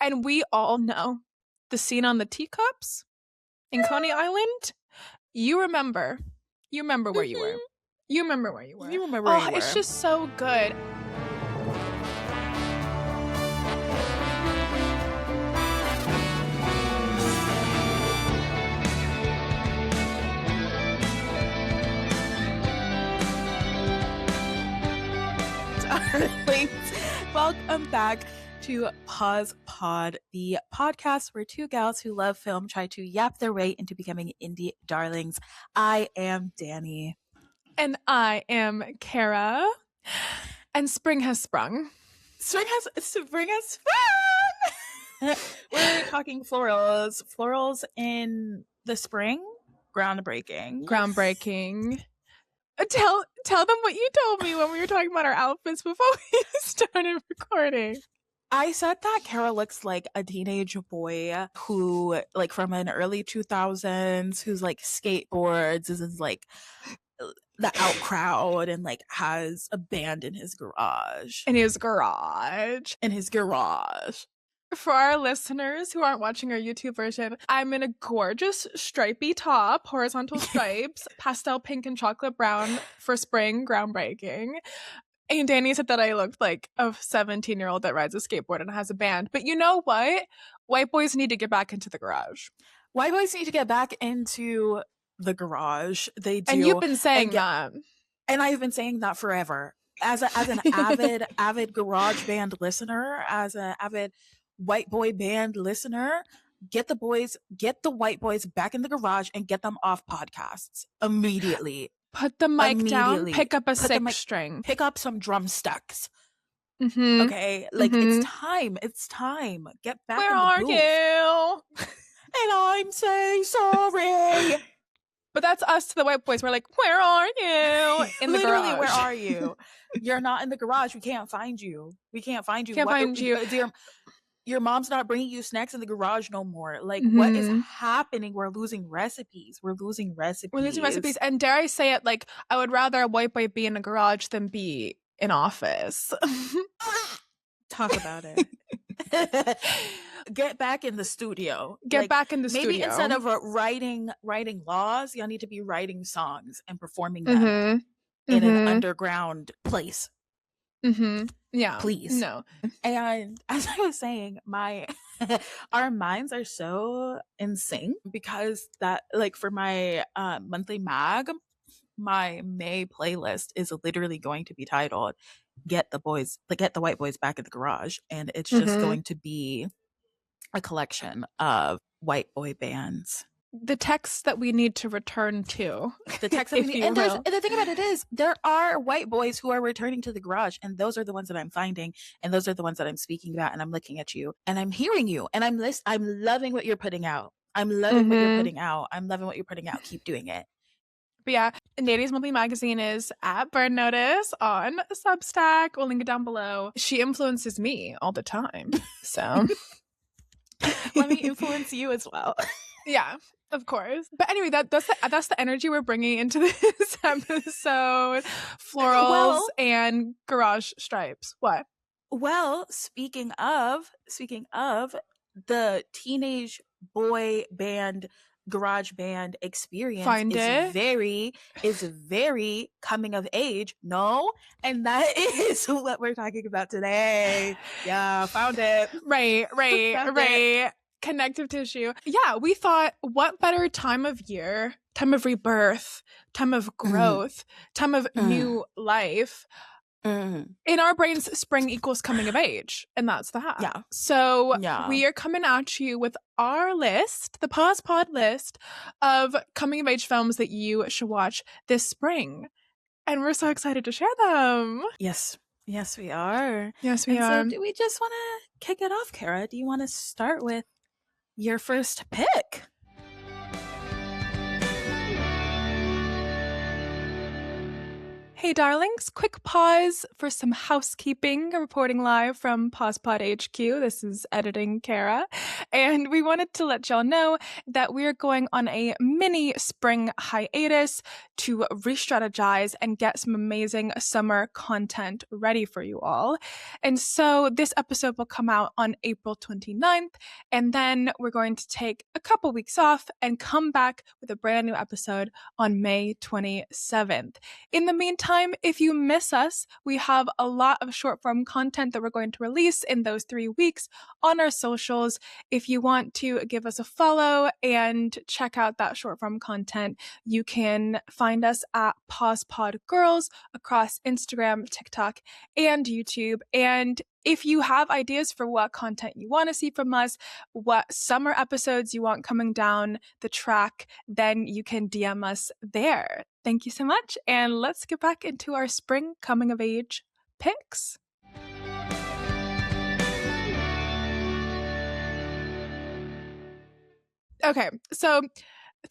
And we all know the scene on the teacups in Coney Island. You remember where you were. You remember where you were. You remember where you were. It's just so good. Welcome back to Pause Pod, the podcast where two gals who love film try to yap their way into becoming indie darlings. I am Dani. And I am Kara. And spring has sprung. Spring has sprung! We're talking florals. Florals in the spring. Groundbreaking. Tell them what you told me when we were talking about our outfits before we started recording. I said that Kara looks like a teenage boy who, like, from an early 2000s, who's like skateboards, is in like the out crowd and like has a band in his garage. For our listeners who aren't watching our YouTube version, I'm in a gorgeous stripy top, horizontal stripes, pastel pink and chocolate brown for spring, groundbreaking. And Dani said that I looked like a 17-year-old that rides a skateboard and has a band. But you know what? White boys need to get back into the garage. White boys need to get back into the garage. They do. And you've been saying that. And I've been saying that forever. As an avid garage band listener, as an avid white boy band listener, get the white boys back in the garage and get them off podcasts immediately. Put the mic down, pick up a six string. Pick up some drumsticks. Mm-hmm. Okay? Like, It's time. Get back Where in the are booth. you? And I'm saying sorry. But that's us to the white boys. We're like, where are you? In the Literally, garage. where are you? You're not in the garage. We can't find you. Can't find you. Your mom's not bringing you snacks in the garage no more. Like, what is happening? We're losing recipes. And dare I say it, like, I would rather a white boy be in a garage than be in office. Talk about it. Get back in the studio. Maybe instead of writing laws, y'all need to be writing songs and performing them in an underground place. Yeah. Please. No. And as I was saying, our minds are so in sync because that, like, for my monthly mag, my May playlist is literally going to be titled Get the White Boys Back in the Garage. And it's just going to be a collection of white boy bands. The text that we need to return to. The text that we need. And the thing about it is, there are white boys who are returning to the garage, and those are the ones that I'm finding, and those are the ones that I'm speaking about, and I'm looking at you, and I'm hearing you, and I'm loving what you're putting out. I'm loving what you're putting out. Keep doing it. But yeah, Dani's monthly magazine is at Bern Notice on Substack. We'll link it down below. She influences me all the time. So let me influence you as well. Yeah, of course. But anyway, that's the energy we're bringing into this episode. Florals and garage stripes. What? Well, speaking of the teenage boy band, garage band experience is very coming of age. No, and that is what we're talking about today. Yeah, found it. Right. Connective tissue. Yeah, we thought, what better time of year, time of rebirth, time of growth, time of new life. In our brains, spring equals coming of age, and that's that. Yeah. So we are coming at you with our list, the Pause Pod list of coming of age films that you should watch this spring. And we're so excited to share them. Yes, we are. So do we just want to kick it off, Kara? Do you want to start with your first pick? Hey darlings, quick pause for some housekeeping, reporting live from PausPod HQ. This is editing Kara, and we wanted to let y'all know that we're going on a mini spring hiatus to re-strategize and get some amazing summer content ready for you all. And so this episode will come out on April 29th, and then we're going to take a couple weeks off and come back with a brand new episode on May 27th. In the meantime, if you miss us, we have a lot of short form content that we're going to release in those 3 weeks on our socials. If you want to give us a follow and check out that short form content, you can find us at PausPod Girls across Instagram, TikTok, and YouTube. And if you have ideas for what content you want to see from us, what summer episodes you want coming down the track, then you can DM us there. Thank you so much. And let's get back into our spring coming of age picks. Okay, so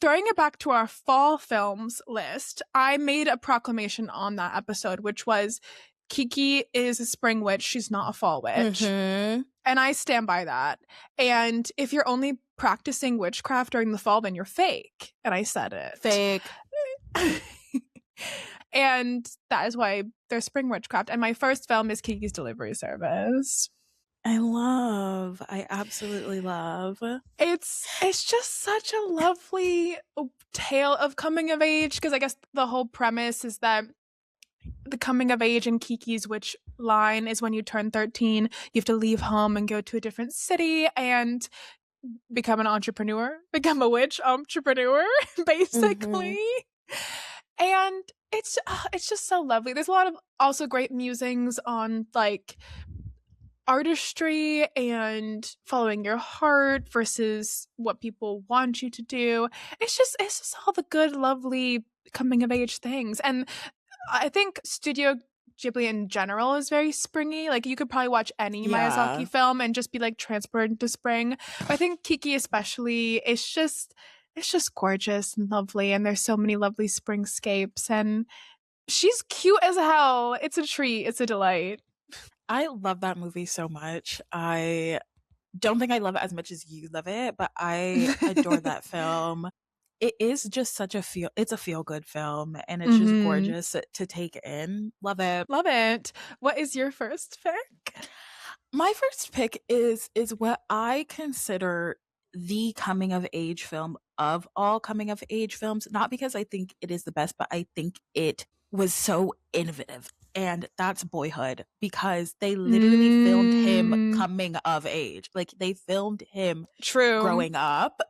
throwing it back to our fall films list, I made a proclamation on that episode, which was Kiki is a spring witch. She's not a fall witch. Mm-hmm. And I stand by that. And if you're only practicing witchcraft during the fall, then you're fake. And I said it. Fake. And that is why there's spring witchcraft. And my first film is Kiki's Delivery Service. I absolutely love. It's just such a lovely tale of coming of age, because I guess the whole premise is that the coming of age in Kiki's witch line is when you turn 13, you have to leave home and go to a different city and become an entrepreneur, become a witch entrepreneur, basically. Mm-hmm. And it's just so lovely. There's a lot of also great musings on like artistry and following your heart versus what people want you to do. It's just all the good, lovely coming of age things. And I think Studio Ghibli in general is very springy. Like you could probably watch any Miyazaki film and just be like transported to spring. But I think Kiki especially, it's just gorgeous and lovely, and there's so many lovely springscapes, and she's cute as hell. It's a treat. It's a delight. I love that movie so much. I don't think I love it as much as you love it, but I adore that film. It is just such a feel-good film, and it's just gorgeous to take in. Love it. Love it. What is your first pick? My first pick is what I consider the coming of age film of all coming of age films. Not because I think it is the best, but I think it was so innovative. And that's Boyhood, because they literally filmed him coming of age. Like they filmed him growing up.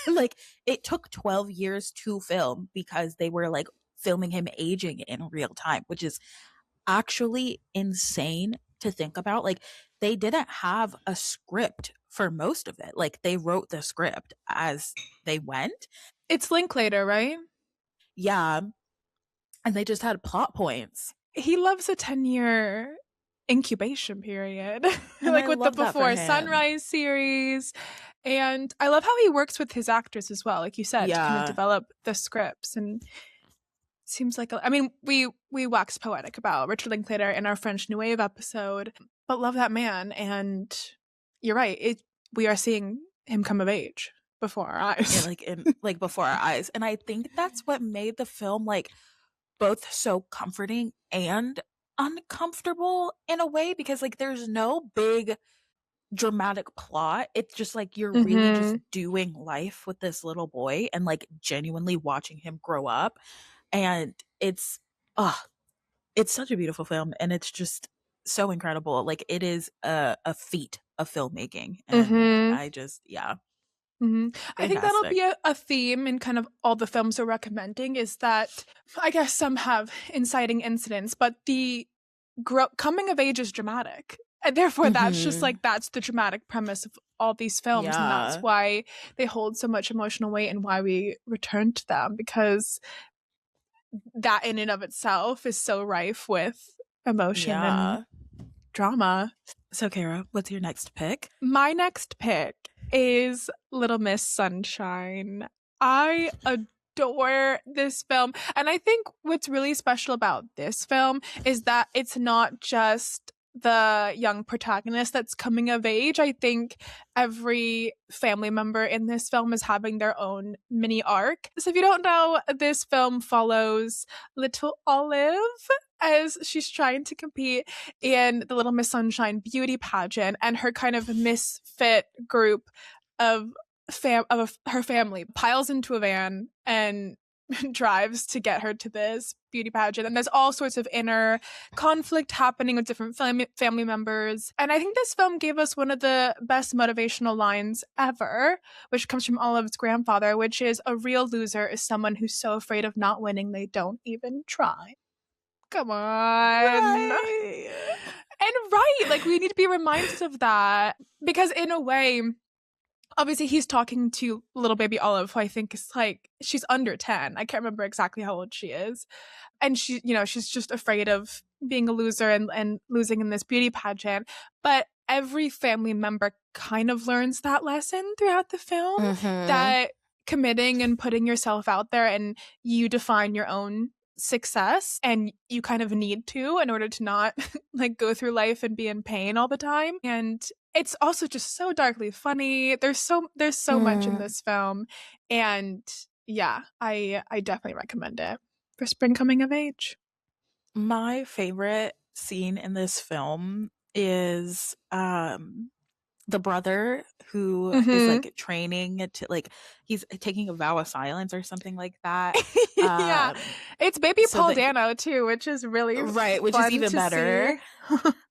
Like it took 12 years to film because they were like filming him aging in real time, which is actually insane to think about. Like they didn't have a script for most of it. Like they wrote the script as they went. It's Linklater, right? Yeah. And they just had plot points. He loves a 10-year incubation period. Like with the Before Sunrise series. And I love how he works with his actors as well, like you said, to kind of develop the scripts. And it seems like, we wax poetic about Richard Linklater in our French New Wave episode, but love that man. And you're right, we are seeing him come of age before our eyes. Yeah, before our eyes. And I think that's what made the film both so comforting and uncomfortable in a way, because there's no big dramatic plot. It's just you're really just doing life with this little boy and genuinely watching him grow up. And it's such a beautiful film, and it's just so incredible. It is a feat of filmmaking, and I just I think that'll be a theme in kind of all the films we're recommending, is that I guess some have inciting incidents, but the coming of age is dramatic. And therefore, that's just that's the dramatic premise of all these films. And that's why they hold so much emotional weight and why we return to them, because that in and of itself is so rife with emotion and drama. So, Kara, what's your next pick? My next pick is Little Miss Sunshine. I adore this film. And I think what's really special about this film is that it's not just the young protagonist that's coming of age. I think every family member in this film is having their own mini arc. So if you don't know, this film follows little Olive as she's trying to compete in the Little Miss Sunshine beauty pageant, and her kind of misfit group of her family piles into a van and drives to get her to this beauty pageant. And there's all sorts of inner conflict happening with different family members. And I think this film gave us one of the best motivational lines ever, which comes from Olive's grandfather, which is, "A real loser is someone who's so afraid of not winning they don't even try." Come on. Right. And right, like we need to be reminded of that, because in a way, obviously he's talking to little baby Olive, who I think is like, she's under 10. I can't remember exactly how old she is. And she, you know, she's just afraid of being a loser and losing in this beauty pageant. But every family member kind of learns that lesson throughout the film, that committing and putting yourself out there, and you define your own success, and you kind of need to, in order to not like go through life and be in pain all the time. And it's also just so darkly funny. There's so much in this film, and yeah, I definitely recommend it for spring coming of age. My favorite scene in this film is the brother who is like training to, like, he's taking a vow of silence or something like that. Yeah, it's baby Paul Dano too, which is really right, which is even better.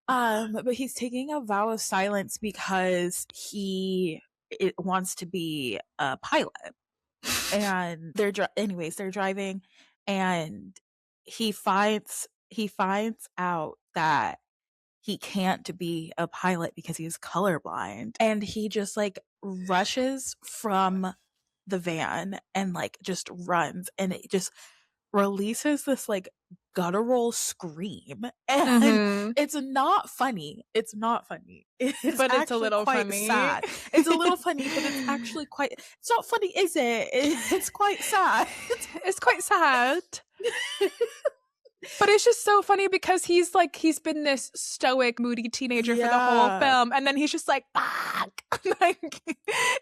But he's taking a vow of silence because he wants to be a pilot. And they're driving, and he finds out that he can't be a pilot because he's colorblind, and he just like rushes from the van and like just runs, and it just releases this like guttural scream, and it's not funny. It's but it's a little quite funny. sad. It's a little funny, but it's actually quite, it's not funny, is it? It's quite sad. It's quite sad. But it's just so funny because he's been this stoic, moody teenager for the whole film, and then he's just like, like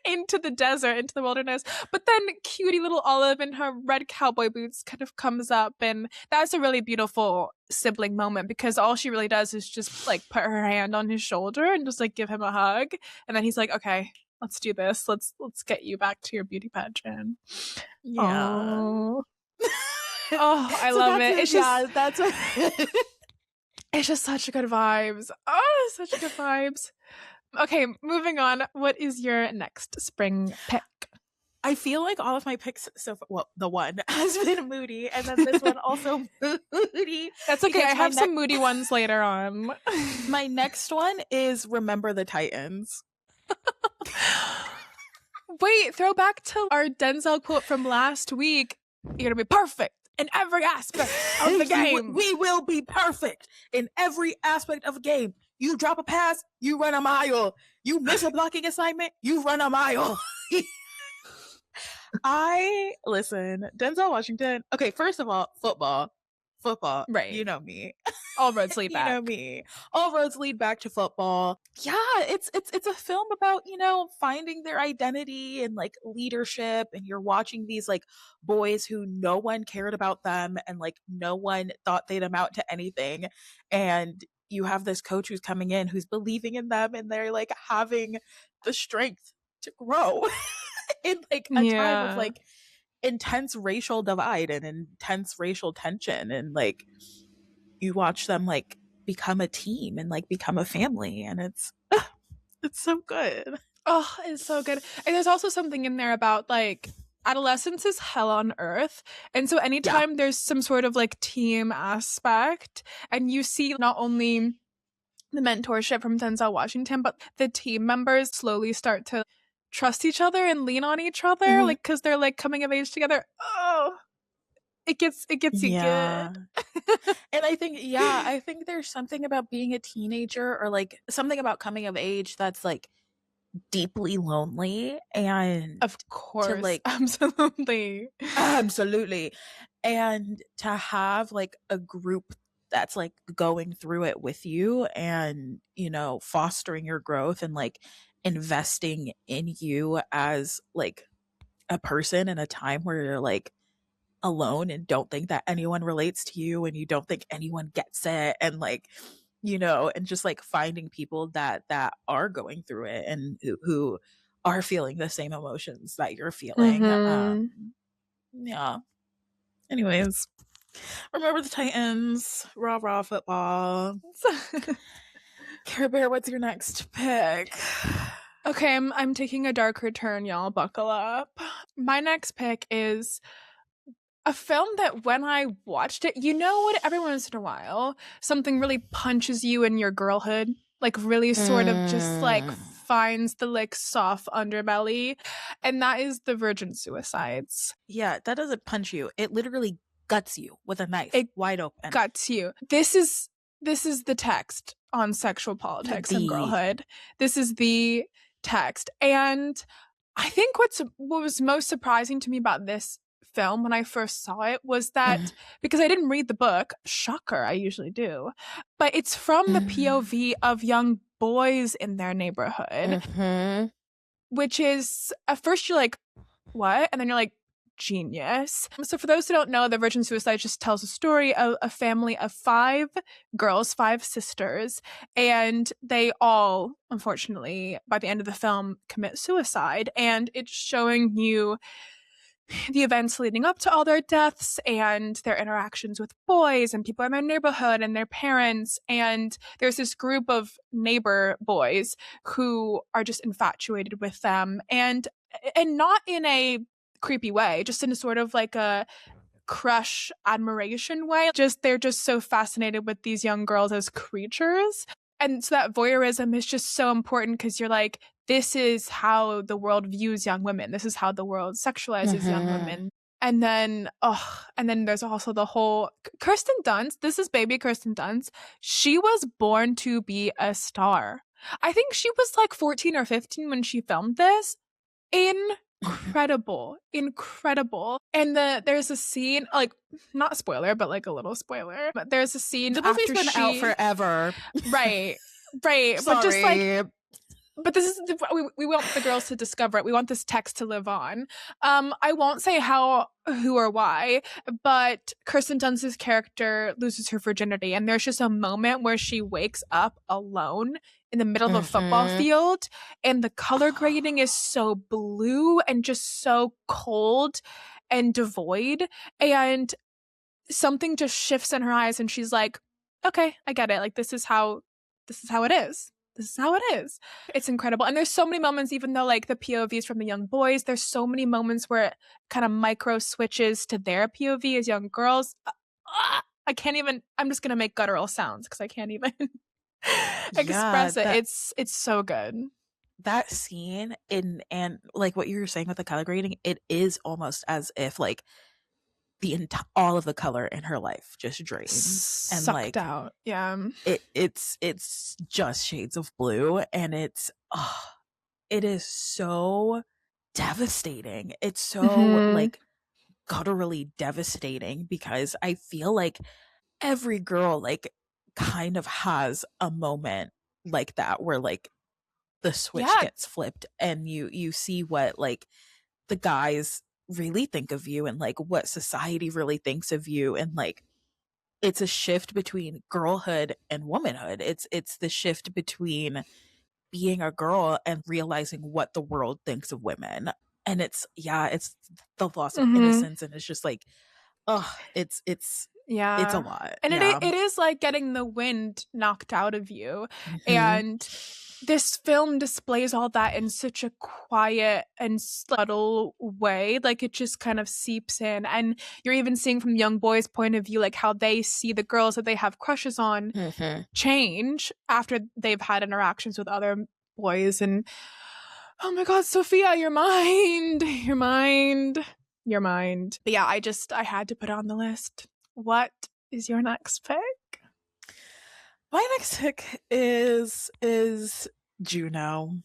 into the desert, into the wilderness. But then cutie little Olive in her red cowboy boots kind of comes up, and that's a really beautiful sibling moment, because all she really does is just like put her hand on his shoulder and just like give him a hug, and then he's like, okay, let's do this. Let's get you back to your beauty pageant. Yeah. Aww. Oh, I love it. It's just, that's what it's just such good vibes. Oh, such good vibes. Okay, moving on. What is your next spring pick? I feel like all of my picks so far, well, the one has been moody, and then this one also moody. That's okay. I have some moody ones later on. My next one is Remember the Titans. Wait, throw back to our Denzel quote from last week. You're gonna be perfect in every aspect of the game. We will be perfect in every aspect of a game. You drop a pass, you run a mile. You miss a blocking assignment, you run a mile. Listen, Denzel Washington. Okay, first of all, football. Right. You know me. All roads lead back. You know me. All roads lead back to football. Yeah, it's a film about, you know, finding their identity and like leadership, and you're watching these like boys who no one cared about them, and like no one thought they'd amount to anything, and you have this coach who's coming in who's believing in them, and they're like having the strength to grow in like a time of like intense racial divide and intense racial tension, and like you watch them like become a team and like become a family, and it's so good. Oh, it's so good. And there's also something in there about like adolescence is hell on earth, and so anytime there's some sort of like team aspect, and you see not only the mentorship from Denzel Washington, but the team members slowly start to trust each other and lean on each other, like because they're like coming of age together. Oh, it gets you good. And I think there's something about being a teenager, or like something about coming of age, that's like deeply lonely, and Of to course. like Absolutely. absolutely, and to have like a group that's like going through it with you, and fostering your growth, and like investing in you as like a person in a time where you're like alone and don't think that anyone relates to you, and you don't think anyone gets it, and like and just like finding people that are going through it, and who are feeling the same emotions that you're feeling. Mm-hmm. Yeah. Anyways, remember the Titans, rah rah football. Care Bear, what's your next pick? Okay, I'm taking a darker turn, y'all. Buckle up. My next pick is a film that when I watched it, what, every once in a while, something really punches you in your girlhood, like really sort of just like finds the like soft underbelly, and that is The Virgin Suicides. Yeah, that doesn't punch you. It literally guts you with a knife It wide open. guts you. This is the text on sexual politics and The girlhood. This is the text. And I think what was most surprising to me about this film when I first saw it was that, because I didn't read the book, shocker, I usually do, but it's from the POV of young boys in their neighborhood, which is, at first you're like, what? And then you're like, genius. So for those who don't know, The Virgin Suicide just tells a story of a family of 5 girls, 5 sisters, and they all, unfortunately, by the end of the film, commit suicide. And it's showing you the events leading up to all their deaths and their interactions with boys and people in their neighborhood and their parents. And there's this group of neighbor boys who are just infatuated with them, and not in a creepy way, just in a sort of like a crush admiration way. Just they're just so fascinated with these young girls as creatures. And so that voyeurism is just so important, because you're like, this is how the world views young women. This is how the world sexualizes young women. And then there's also the whole Kirsten Dunst. This is baby Kirsten Dunst. She was born to be a star. I think she was like 14 or 15 when she filmed this. Incredible. And there's a scene, like, not spoiler, but like a little spoiler, but there's a scene the movie's after been out forever. right, but just like, Sorry. but this is we want the girls to discover it. We want this text to live on. I won't say how, who, or why, but Kirsten Dunst's character loses her virginity, and there's just a moment where she wakes up alone in the middle of a football field, and the color grading is so blue and just so cold and devoid, and something just shifts in her eyes, and she's like, "Okay, I get it. Like, this is how it is." This is how it is. It's incredible. And there's so many moments, even though like the POVs from the young boys, there's so many moments where it kind of micro switches to their POV as young girls. I can't even, I'm just going to make guttural sounds because I can't even express it. It's so good. That scene and like what you were saying with the color grading, it is almost as if like all of the color in her life just drains and Sucked like out. Yeah. it's just shades of blue, and it is so devastating. It's so like gutturally devastating, because I feel like every girl like kind of has a moment like that where like the switch Yeah. gets flipped, and you see what like the guys really think of you, and like what society really thinks of you, and like it's a shift between girlhood and womanhood. It's the shift between being a girl and realizing what the world thinks of women. And it's the loss of innocence, and it's just like, oh, it's a Yeah. lot. And Yeah. it is like getting the wind knocked out of you. And this film displays all that in such a quiet and subtle way. Like, it just kind of seeps in. And you're even seeing from young boys' point of view, like how they see the girls that they have crushes on change after they've had interactions with other boys. And oh my God, Sophia, your mind. But yeah, I had to put it on the list. What is your next pick? My next pick is Juno.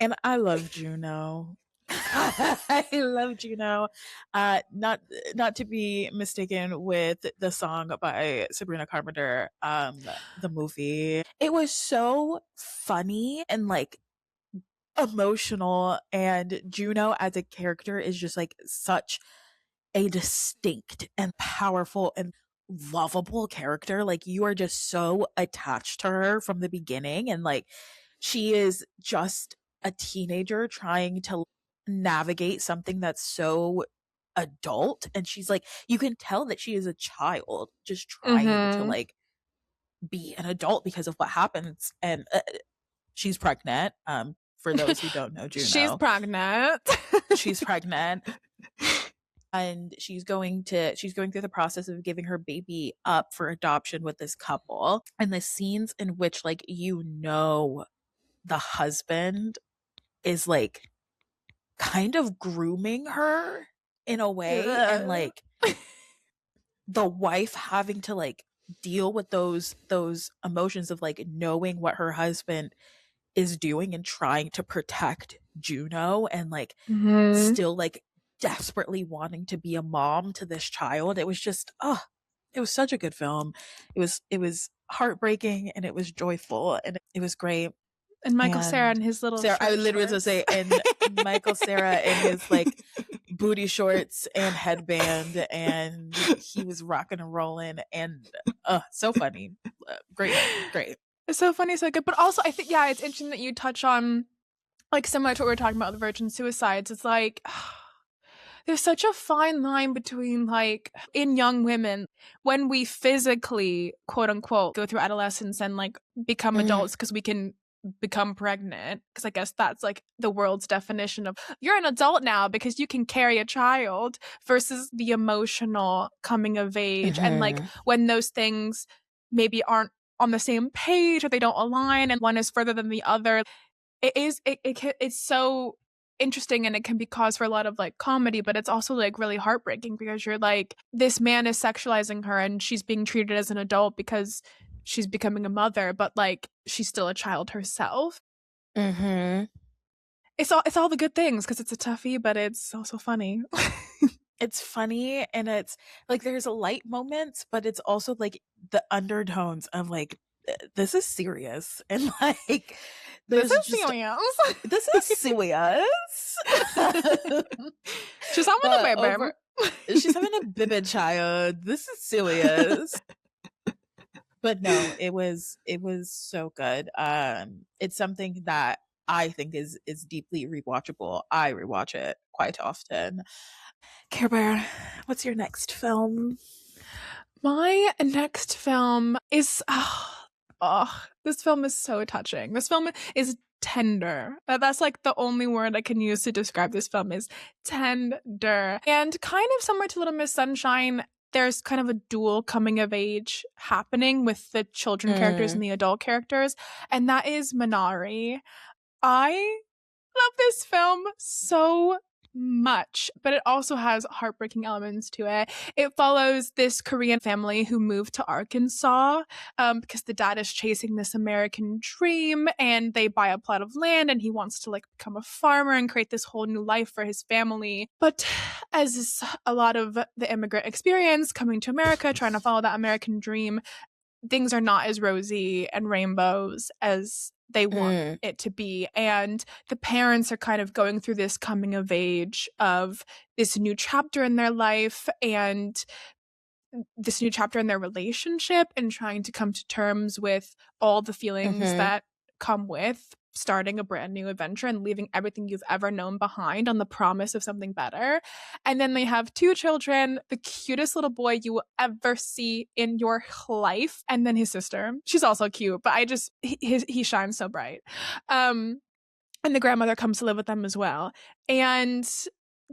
And I love Juno. I love Juno. Not to be mistaken with the song by Sabrina Carpenter, the movie. It was so funny and like emotional, and Juno as a character is just like such a distinct and powerful and lovable character. Like you are just so attached to her from the beginning, and like she is just a teenager trying to navigate something that's so adult, and she's like, you can tell that she is a child just trying to Mm-hmm. like be an adult because of what happens. And she's pregnant. For those who don't know She's Juno, pregnant. she's pregnant, and she's going through the process of giving her baby up for adoption with this couple. And the scenes in which like the husband is like kind of grooming her in a way, and Ugh. like the wife having to like deal with those emotions of like knowing what her husband is doing and trying to protect Juno, and like Mhm. still like desperately wanting to be a mom to this child. It was just it was such a good film. It was heartbreaking, and it was joyful, and it was great. And Michael Cera And in his little Sarah, I short literally was gonna shorts. say, and Michael Cera in his like booty shorts and headband, and he was rocking and rolling, and so funny. Great movie, great. It's so funny, so good. But also, I think, yeah, it's interesting that you touch on, like, similar to what we were talking about with virgin suicides. It's like, there's such a fine line between, like, in young women, when we physically, quote unquote, go through adolescence and, like, become Mm, adults because we can become pregnant. Because I guess that's, like, the world's definition of you're an adult now because you can carry a child, versus the emotional coming of age. And, like, mhm, when those things maybe aren't on the same page or they don't align and one is further than the other, it's so interesting, and it can be cause for a lot of like comedy, but it's also like really heartbreaking because you're like, this man is sexualizing her and she's being treated as an adult because she's becoming a mother, but like she's still a child herself. mhm. It's all the good things because it's a toughie, but it's also funny. It's funny, and it's like there's light moments, but it's also like the undertones of like this is serious, and like This there's is just serious. this is serious. She's having But a baby. over she's having a baby child. This is serious. But no, it was so good. It's something that I think is deeply rewatchable. I rewatch it quite often. Care Bear, what's your next film? My next film is this film is so touching. This film is tender. That's like the only word I can use to describe this film, is tender. And kind of similar to Little Miss Sunshine, there's kind of a dual coming of age happening with the children characters and Mm, the adult characters, and that is Minari. I love this film so much, but it also has heartbreaking elements to it. It follows this Korean family who moved to Arkansas because the dad is chasing this American dream, and they buy a plot of land, and he wants to like become a farmer and create this whole new life for his family. But as is a lot of the immigrant experience coming to America, trying to follow that American dream, things are not as rosy and rainbows as they want mm, it to be. And the parents are kind of going through this coming of age of this new chapter in their life and this new chapter in their relationship, and trying to come to terms with all the feelings mhm, that come with starting a brand new adventure and leaving everything you've ever known behind on the promise of something better. And then they have two children, the cutest little boy you will ever see in your life, and then his sister. She's also cute, but he shines so bright. Um and the grandmother comes to live with them as well. And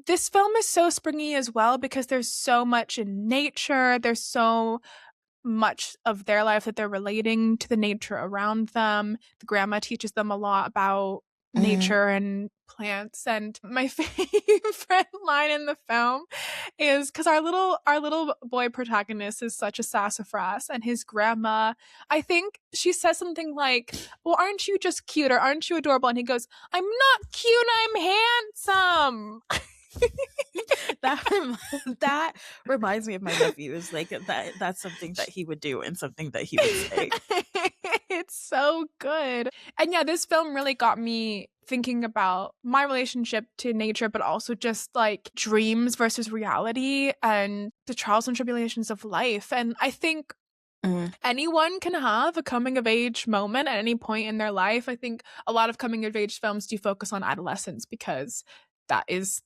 this film is so springy as well because there's so much in nature. There's so much of their life that they're relating to the nature around them. The grandma teaches them a lot about nature and plants. And my favorite line in the film is because our little boy protagonist is such a sassafras, and his grandma, I think she says something like, well, aren't you just cute, or aren't you adorable? And he goes, I'm not cute, I'm handsome. That reminds me of my nephews. Like that's something that he would do and something that he would say. It's so good. And yeah, this film really got me thinking about my relationship to nature, but also just like dreams versus reality and the trials and tribulations of life. And I think anyone can have a coming of age moment at any point in their life. I think a lot of coming of age films do focus on adolescence because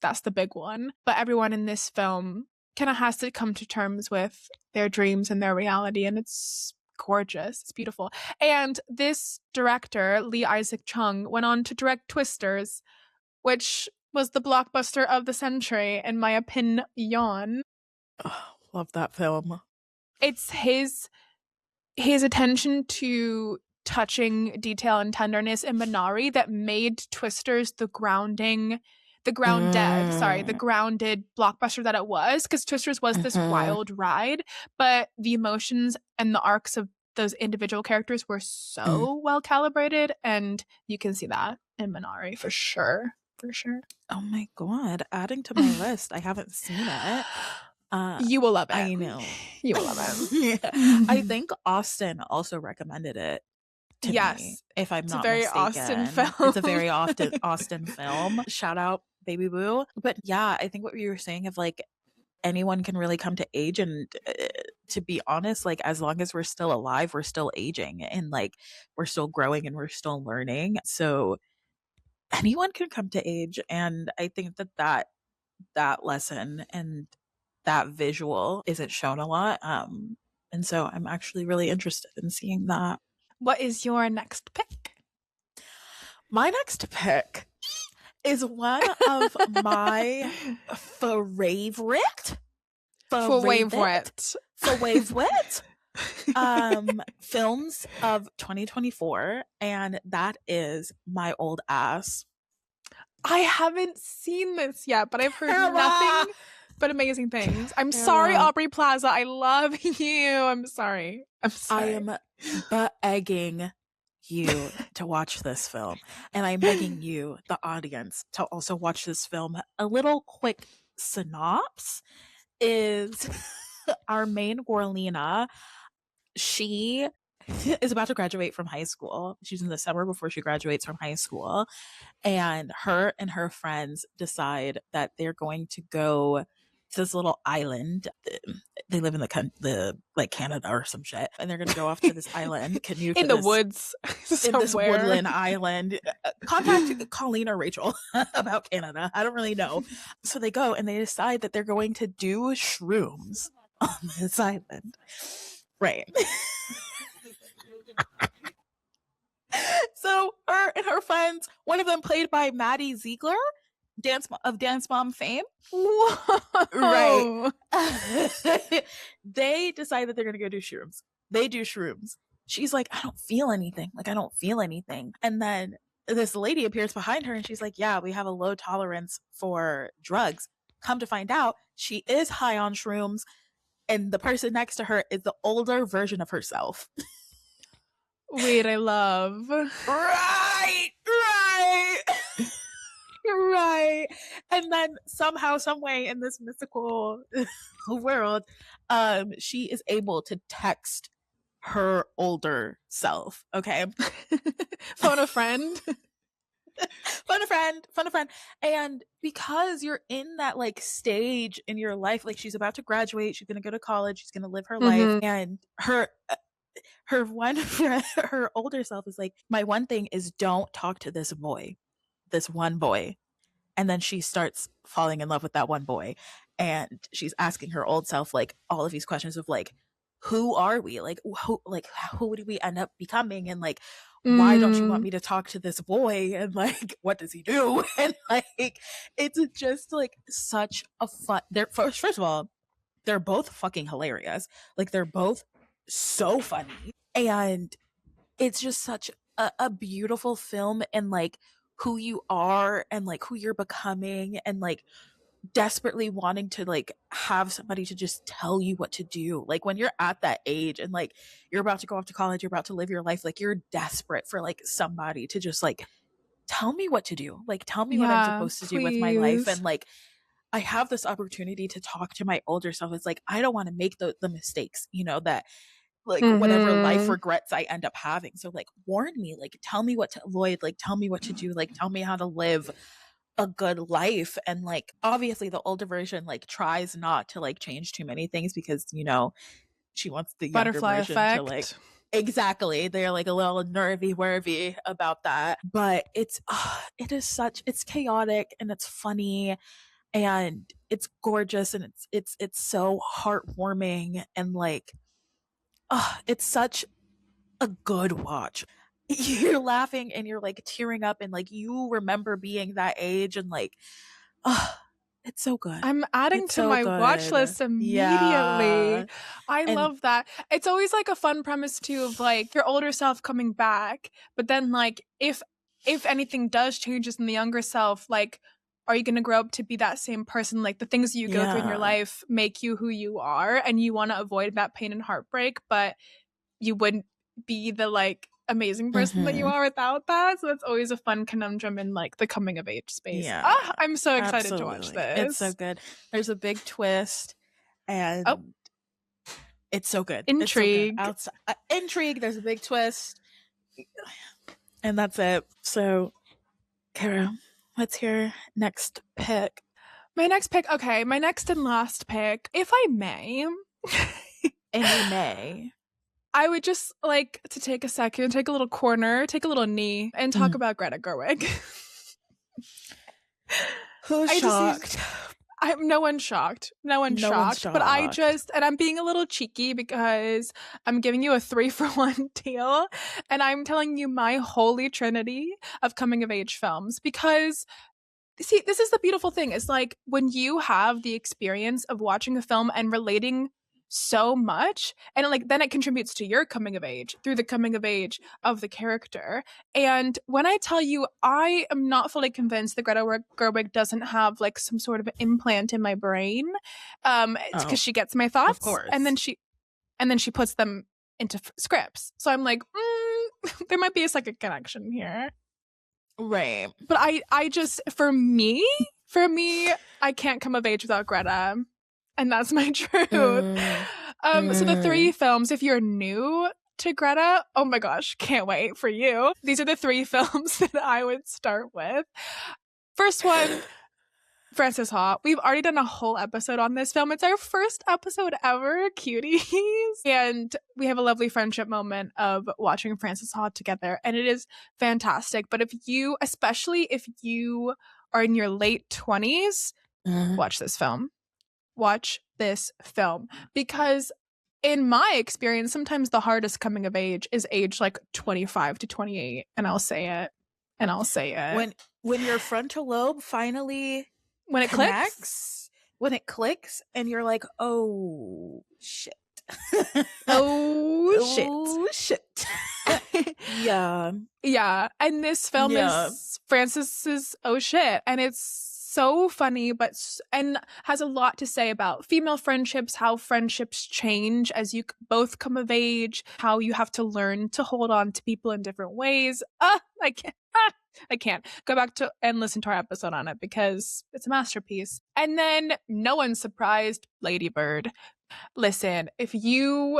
that's the big one. But everyone in this film kind of has to come to terms with their dreams and their reality, and it's gorgeous. It's beautiful. And this director, Lee Isaac Chung, went on to direct Twisters, which was the blockbuster of the century, in my opinion. Oh, love that film. It's his attention to touching detail and tenderness in Minari that made Twisters the grounded blockbuster that it was, because Twisters was this wild ride, but the emotions and the arcs of those individual characters were so well calibrated, and you can see that in Minari for sure. Oh my god, adding to my list. I haven't seen it. You will love it. I know. You will love it. Yeah. I think Austin also recommended it to me, if I'm not mistaken. Austin film. It's a very Austin film. Shout out Baby Boo. But yeah, I think what you were saying of like anyone can really come to age, and to be honest, like as long as we're still alive, we're still aging, and like we're still growing and we're still learning. So anyone can come to age, and I think that lesson and that visual isn't shown a lot. And so I'm actually really interested in seeing that. What is your next pick? My next pick is one of my favorite films of 2024, and that is My Old Ass. I haven't seen this yet, but I've heard nothing but amazing things. I'm sorry, Aubrey Plaza. I love you. I'm sorry. I am begging you to watch this film, and I'm begging you, the audience, to also watch this film. A little quick synopsis is our main Gorlina. She is about to graduate from high school. She's in the summer before she graduates from high school, and her friends decide that they're going to go to this little island. They live in the like Canada or some shit, and they're gonna go off to this island, canoe in the woods, in this woodland island. Contact Colleen or Rachel about Canada. I don't really know. So they go and they decide that they're going to do shrooms on this island. Right. So her and her friends, one of them played by Maddie Ziegler, Dance Mom fame. Whoa. Right. They decide that they're going to go do shrooms. They do shrooms. She's like, I don't feel anything. And then this lady appears behind her and she's like, yeah, we have a low tolerance for drugs. Come to find out, she is high on shrooms, and the person next to her is the older version of herself. Wait, I love. Right. And then somehow, some way in this mystical world, she is able to text her older self. Okay. Phone a friend. Phone a friend. And because you're in that like stage in your life, like she's about to graduate, she's going to go to college, she's going to live her life, and her older self is like, my one thing is don't talk to this one boy. And then she starts falling in love with that one boy, and she's asking her old self like all of these questions of like, who are we, like who do we end up becoming, and like why don't you want me to talk to this boy, and like what does he do? And like it's just like such a fun, first of all, they're both fucking hilarious, like they're both so funny, and it's just such a beautiful film. And like who you are and like who you're becoming, and like desperately wanting to like have somebody to just tell you what to do. Like when you're at that age and like you're about to go off to college, you're about to live your life, like you're desperate for like somebody to just like tell me what to do, like tell me what I'm Yeah, supposed to do with my life. please. And like I have this opportunity to talk to my older self. It's like I don't want to make the mistakes, you know, that like whatever life Mm-hmm. regrets I end up having. So like warn me, like tell me what to avoid, like tell me what to do, like tell me how to live a good life. And like obviously the older version like tries not to like change too many things because, you know, she wants the younger Butterfly version to like effect. exactly, they're like a little nervy worvy about that. But it's it is such, it's chaotic and it's funny and it's gorgeous and it's so heartwarming and like it's such a good watch. You're laughing and you're like tearing up and like you remember being that age and like oh, it's so good. I'm adding It's to so my watch good. list immediately. Yeah. I And love that. It's always like a fun premise too of like your older self coming back, but then like if anything does changes in the younger self, like are you going to grow up to be that same person? Like the things that you go through in your yeah. life make you who you are and you want to avoid that pain and heartbreak, but you wouldn't be the like amazing person that you Mhm. are without that. So that's always a fun conundrum in like the coming of age space. Yeah. Ah, I'm so excited to watch Absolutely. It's so this. good. There's a big twist Oh, and it's so good. It's so good. intrigue. Outside intrigue, there's a big twist. And that's it. So, Kara, what's your next pick? My next pick, okay, my next and last pick, if I may, And you may. I would just like to take a second, take a little corner, take a little knee, and talk Mm. about Greta Gerwig. Who's I just need shocked? I'm no one's shocked. No one's No one's shocked. But I shocked. just, and I'm being a little cheeky because I'm giving you a 3-for-1 deal. And I'm telling you my holy trinity of coming of age films. Because, see, this is the beautiful thing. It's like when you have the experience of watching a film and relating so much, and like then it contributes to your coming of age through the coming of age of the character. And when I tell you, I am not fully convinced that Greta Gerwig doesn't have like some sort of implant in my brain, it's because Oh, she gets my of thoughts and course. then she puts them into scripts. So I'm like, there might be a second connection here. Right. But I just for me, I can't come of age without Greta. And that's my truth. So the 3 films, if you're new to Greta, oh my gosh, can't wait for you. These are the 3 films that I would start with. First one, Frances Ha. We've already done a whole episode on this film. It's our first episode ever, cuties. And we have a lovely friendship moment of watching Frances Ha together. And it is fantastic. But especially if you are in your late 20s, watch this film. Watch this film. Because in my experience, sometimes the hardest coming of age is age like 25 to 28. And I'll say it. And I'll say it. When your frontal lobe finally When it clicks. connects, when it clicks, and you're like, oh shit. Oh shit. Yeah. Yeah. And this film is Frances's oh shit. And it's so funny, and has a lot to say about female friendships, how friendships change as you both come of age, how you have to learn to hold on to people in different ways. I can't go back to and listen to our episode on it because it's a masterpiece. And then no one's surprised, Lady Bird. Listen, if you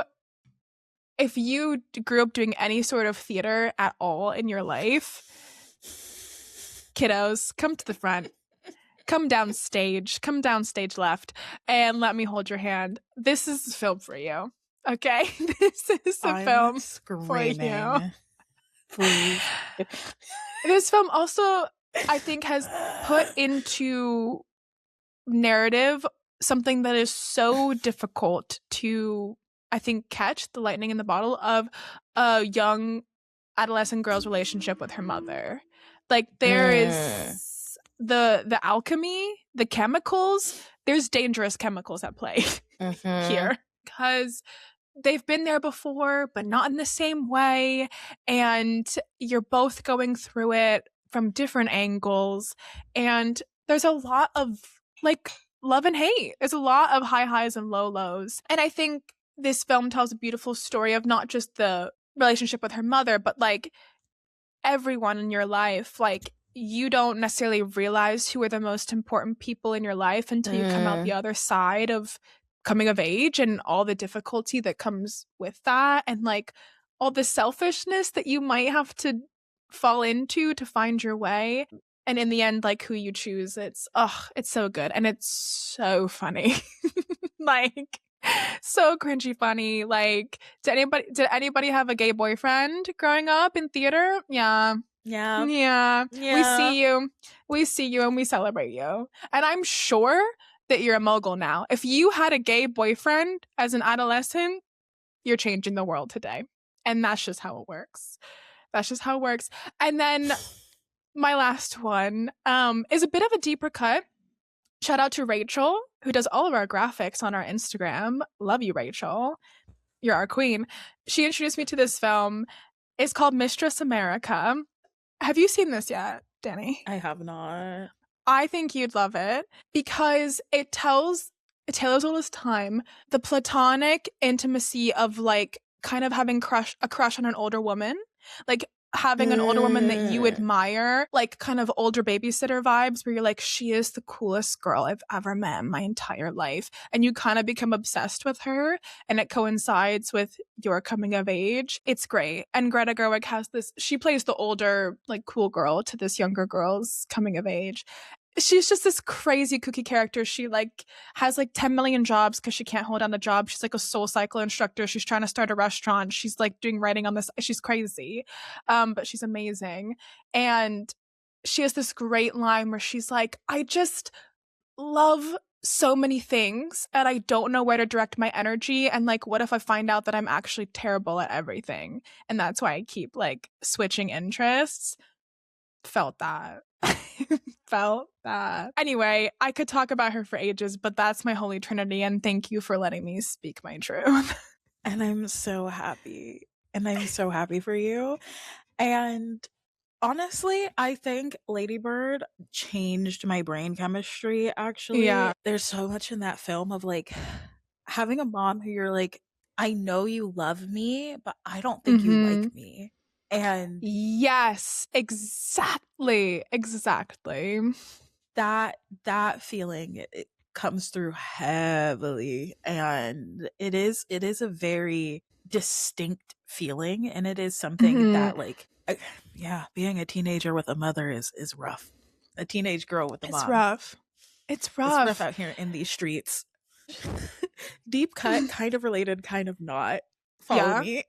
grew up doing any sort of theater at all in your life, kiddos, come to the front. Come down stage left, and let me hold your hand. This is the film for you. Okay? This is the film screaming. for you. Please. This film also, I think, has put into narrative something that is so difficult to, I think, catch, the lightning in the bottle of a young adolescent girl's relationship with her mother. Like there is the alchemy, the chemicals, there's dangerous chemicals at play here because they've been there before, but not in the same way. And you're both going through it from different angles. And there's a lot of like love and hate. There's a lot of high highs and low lows. And I think this film tells a beautiful story of not just the relationship with her mother, but like everyone in your life. Like, you don't necessarily realize who are the most important people in your life until you come out the other side of coming of age and all the difficulty that comes with that, and like all the selfishness that you might have to fall into to find your way. And in the end, like, who you choose, it's so good, and it's so funny. Like, so cringy funny. Like, did anybody have a gay boyfriend growing up in theater? Yeah. We see you and we celebrate you. And I'm sure that you're a mogul now. If you had a gay boyfriend as an adolescent, you're changing the world today. And that's just how it works. And then my last one is a bit of a deeper cut. Shout out to Rachel, who does all of our graphics on our Instagram. Love you, Rachel. You're our queen. She introduced me to this film. It's called Mistress America. Have you seen this yet, Dani? I have not. I think you'd love it because it tells a tale as old as time, the platonic intimacy of like kind of having a crush on an older woman, like having an older woman that you admire, like kind of older babysitter vibes where you're like, she is the coolest girl I've ever met in my entire life. And you kind of become obsessed with her, and it coincides with your coming of age. It's great. And Greta Gerwig has this, she plays the older, like cool girl to this younger girl's coming of age. She's just this crazy kooky character. She like has like 10 million jobs because she can't hold down a job. She's like a soul cycle instructor. She's trying to start a restaurant. She's like doing writing on this. She's crazy. But she's amazing. And she has this great line where she's like, I just love so many things and I don't know where to direct my energy. And like, what if I find out that I'm actually terrible at everything? And that's why I keep like switching interests. Felt that. Anyway, I could talk about her for ages, but that's my holy trinity, and thank you for letting me speak my truth. And I'm so happy. And I'm so happy for you. And honestly, I think Lady Bird changed my brain chemistry, actually. Yeah. There's so much in that film of like having a mom who you're like, I know you love me, but I don't think you like me. And yes, exactly. That feeling, it comes through heavily, and it is a very distinct feeling, and it is something that like being a teenager with a mother is rough. A teenage girl with a mom. It's rough out here in these streets. Deep cut, kind of related, kind of not. Follow me.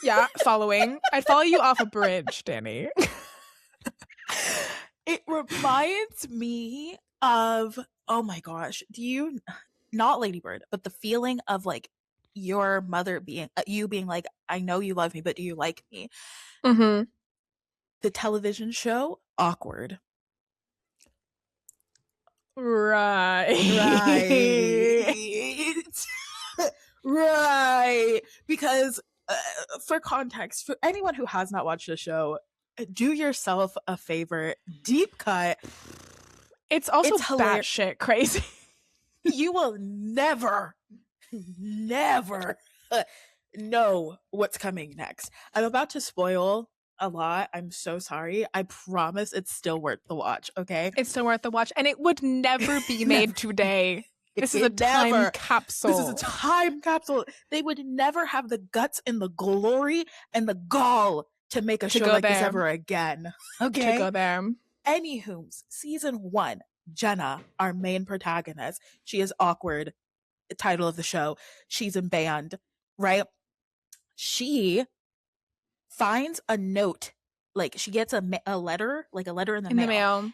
Yeah, following. I'd follow you off a bridge, Dani. It reminds me of, oh my gosh, not Lady Bird, but the feeling of like your mother being, you being like, I know you love me, but do you like me? Mm-hmm. The television show, Awkward. Right. Right. Because for context, for anyone who has not watched the show, do yourself a favor. Deep cut. It's also batshit crazy. You will never know what's coming next. I'm about to spoil a lot. I'm so sorry. I promise it's still worth the watch, okay? It's still worth the watch. And it would never be made today. This is a time capsule. This is a time capsule. They would never have the guts and the glory and the gall to make a show like this ever again. Okay? To go there. Anywho, season 1, Jenna, our main protagonist, she is awkward. The title of the show. She's in band, right? She finds a note. Like, she gets a letter, like a letter in the mail.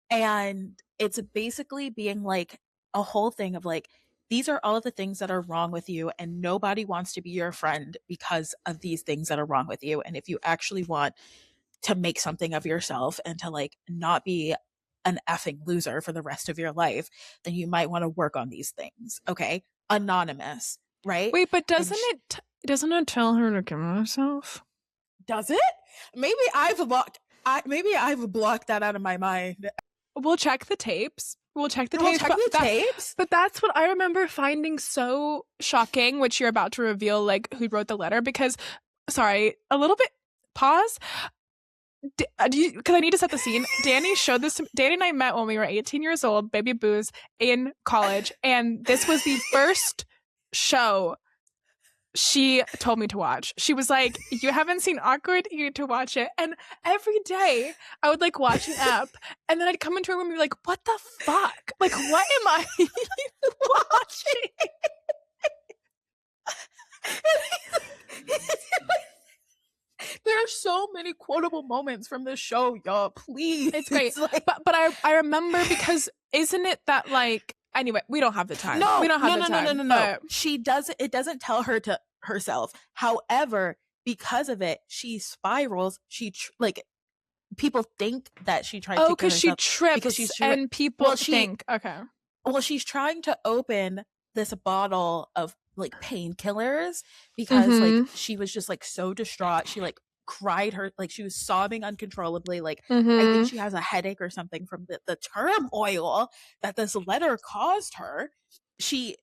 And it's basically being like, a whole thing of like, these are all of the things that are wrong with you, and nobody wants to be your friend because of these things that are wrong with you. And if you actually want to make something of yourself and to like not be an effing loser for the rest of your life, then you might want to work on these things. Okay? Anonymous, right? Wait, but doesn't it tell her to kill herself? Does it? Maybe I've looked. Maybe I've blocked that out of my mind. We'll check the tapes. We'll check the tapes. But that's what I remember finding so shocking, which you're about to reveal, like, who wrote the letter. Because, sorry, a little bit, pause. Because I need to set the scene. Dani showed this to Dani and I met when we were 18 years old, baby booze, in college. And this was the first show she told me to watch. She was like, you haven't seen Awkward, you need to watch it. And every day I would like watch an app, and then I'd come into her room and be like, what the fuck? Like, what am I watching? There are so many quotable moments from this show, y'all. Please. It's great. Like... But I remember, because isn't it that, like, anyway, we don't have the time. No, we don't have the time. No. But... She doesn't. It doesn't tell her to herself. However, because of it, she spirals. People think that she tried to. Oh, because she trips, and people think. Okay. Well, she's trying to open this bottle of like painkillers because like she was just like so distraught. She like cried she was sobbing uncontrollably. Like I think she has a headache or something from the turmoil that this letter caused her. She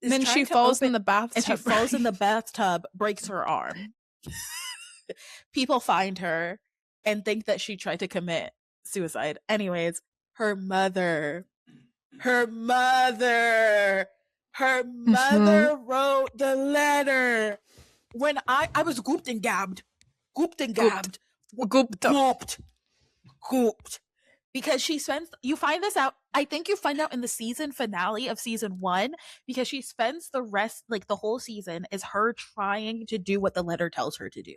falls in the bathtub. And she falls in the bathtub, breaks her arm. People find her and think that she tried to commit suicide. Anyways, her mother wrote the letter. When I was gooped and gabbed. Because you find this out, I think you find out in the season finale of season 1, because she spends the rest, like the whole season is her trying to do what the letter tells her to do.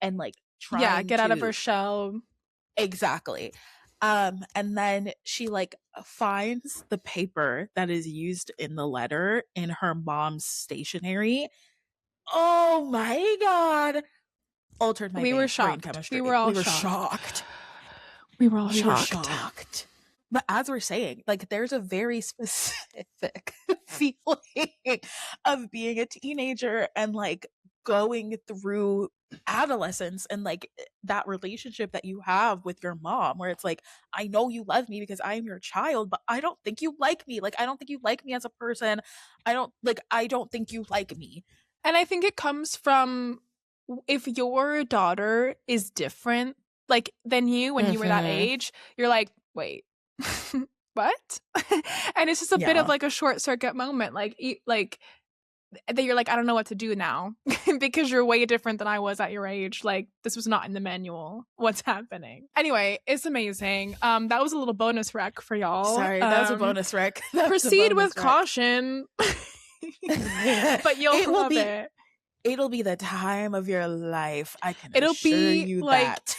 And like trying get out of her shell. Exactly. And then she like finds the paper that is used in the letter in her mom's stationery. Oh my God. Altered my We were shocked. We were all shocked. We were all shocked. But as we're saying, like there's a very specific feeling of being a teenager and like going through adolescence and like that relationship that you have with your mom, where it's like, I know you love me because I am your child, but I don't think you like me. Like, I don't think you like me as a person. I don't think you like me. And I think it comes from, if your daughter is different like than you when you were that age, you're like, wait, what? And it's just a bit of like a short circuit moment, like that you're like, I don't know what to do now because you're way different than I was at your age. Like, this was not in the manual. What's happening? Anyway, it's amazing. That was a little bonus rec for y'all. Sorry, that was a bonus rec. Proceed with caution. But you'll love it. It'll be the time of your life. I can assure you like, that.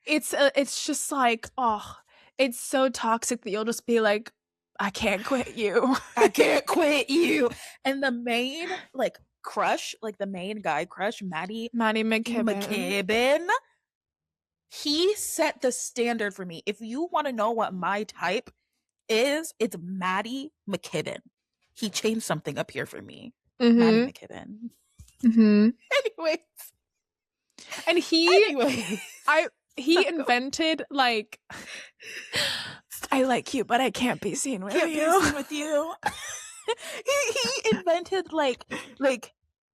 It's just like, oh, it's so toxic that you'll just be like, I can't quit you. I can't quit you. And the main like crush, like the main guy crush, Maddie McKibben, he set the standard for me. If you want to know what my type is, it's Maddie McKibben. He changed something up here for me. Maddie McKibben. Anyways. And he invented like, I like you, but I can't be seen with you. He invented like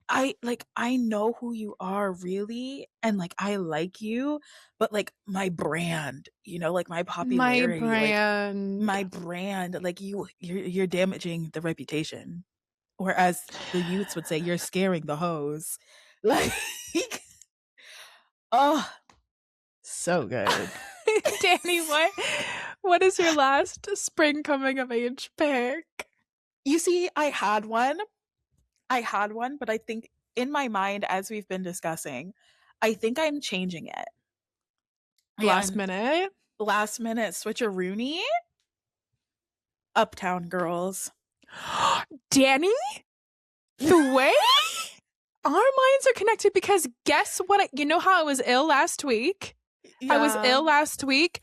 I know who you are really, and like I like you, but like my brand, you know, like my popularity, my brand, like you're damaging the reputation, or as the youths would say, you're scaring the hoes. Like, oh, so good. Dani, what is your last spring coming of age pick? You see, I had one, but I think in my mind, as we've been discussing, I think I'm changing it. Last minute switcheroony. Uptown Girls. Dani? The way our minds are connected, because guess what? You know how I was ill last week? Yeah. I was ill last week.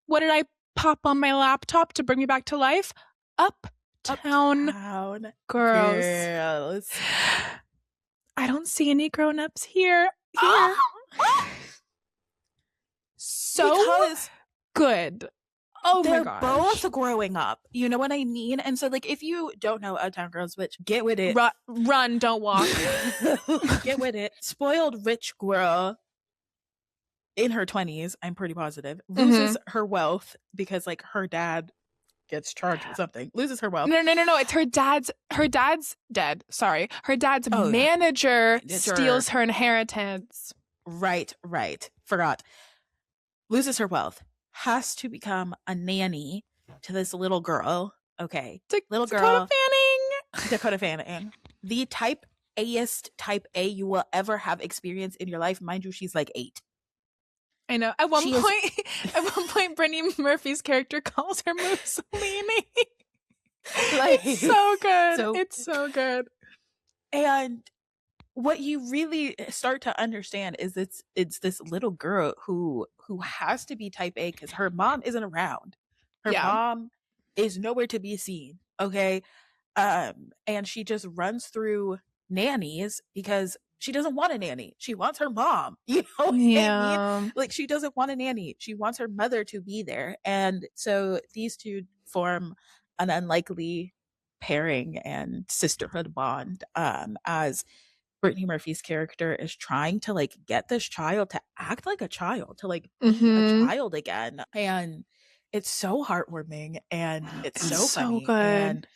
What did I pop on my laptop to bring me back to life? Uptown Girls. I don't see any grown-ups here. So good. Oh my They're gosh. both growing up. You know what I mean? And so, like, if you don't know Uptown Girls, which get with it. Run, don't walk. Get with it. Spoiled rich girl in her 20s, I'm pretty positive, loses her wealth because, like, her dad gets charged with something. Loses her wealth. No. It's her dad's dead. Sorry. Her dad's manager steals her inheritance. Right. Forgot. Loses her wealth. Has to become a nanny to this little girl. Okay. Little girl. Dakota Fanning. The type A-est type A you will ever have experienced in your life. Mind you, she's like 8. I know. At one point, Brittany Murphy's character calls her Mussolini. Like, it's so good. It's so good. And what you really start to understand is it's this little girl who has to be type A because her mom isn't around. Her mom is nowhere to be seen. Okay. And she just runs through nannies because she doesn't want a nanny. She wants her mom. You know what I mean? Like, she doesn't want a nanny. She wants her mother to be there. And so these two form an unlikely pairing and sisterhood bond as Brittany Murphy's character is trying to, like, get this child to act like a child, to, like, be a child again. And it's so heartwarming and it's so funny. Good. And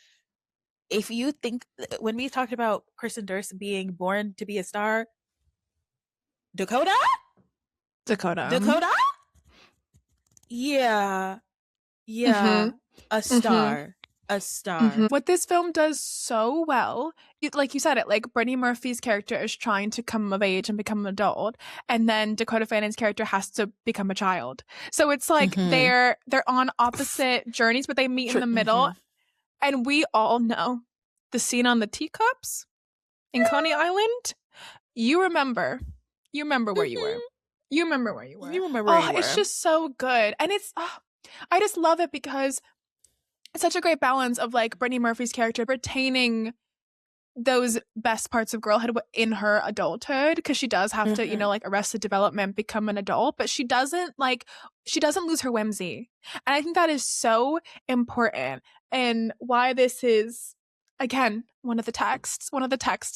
if you think, when we talked about Kristen Durst being born to be a star, Dakota? Yeah. A star. A star. What this film does so well, like you said it, like, Brittany Murphy's character is trying to come of age and become an adult, and then Dakota Fanning's character has to become a child. So it's like they're on opposite journeys, but they meet in the middle. And we all know the scene on the teacups in Coney Island. You remember where you were. You remember where you were. It's just so good. And it's, I just love it because it's such a great balance of, like, Brittany Murphy's character retaining those best parts of girlhood in her adulthood, because she does have to, you know, like, Arrested Development, become an adult, but she doesn't lose her whimsy. And I think that is so important, and why this is, again, one of the texts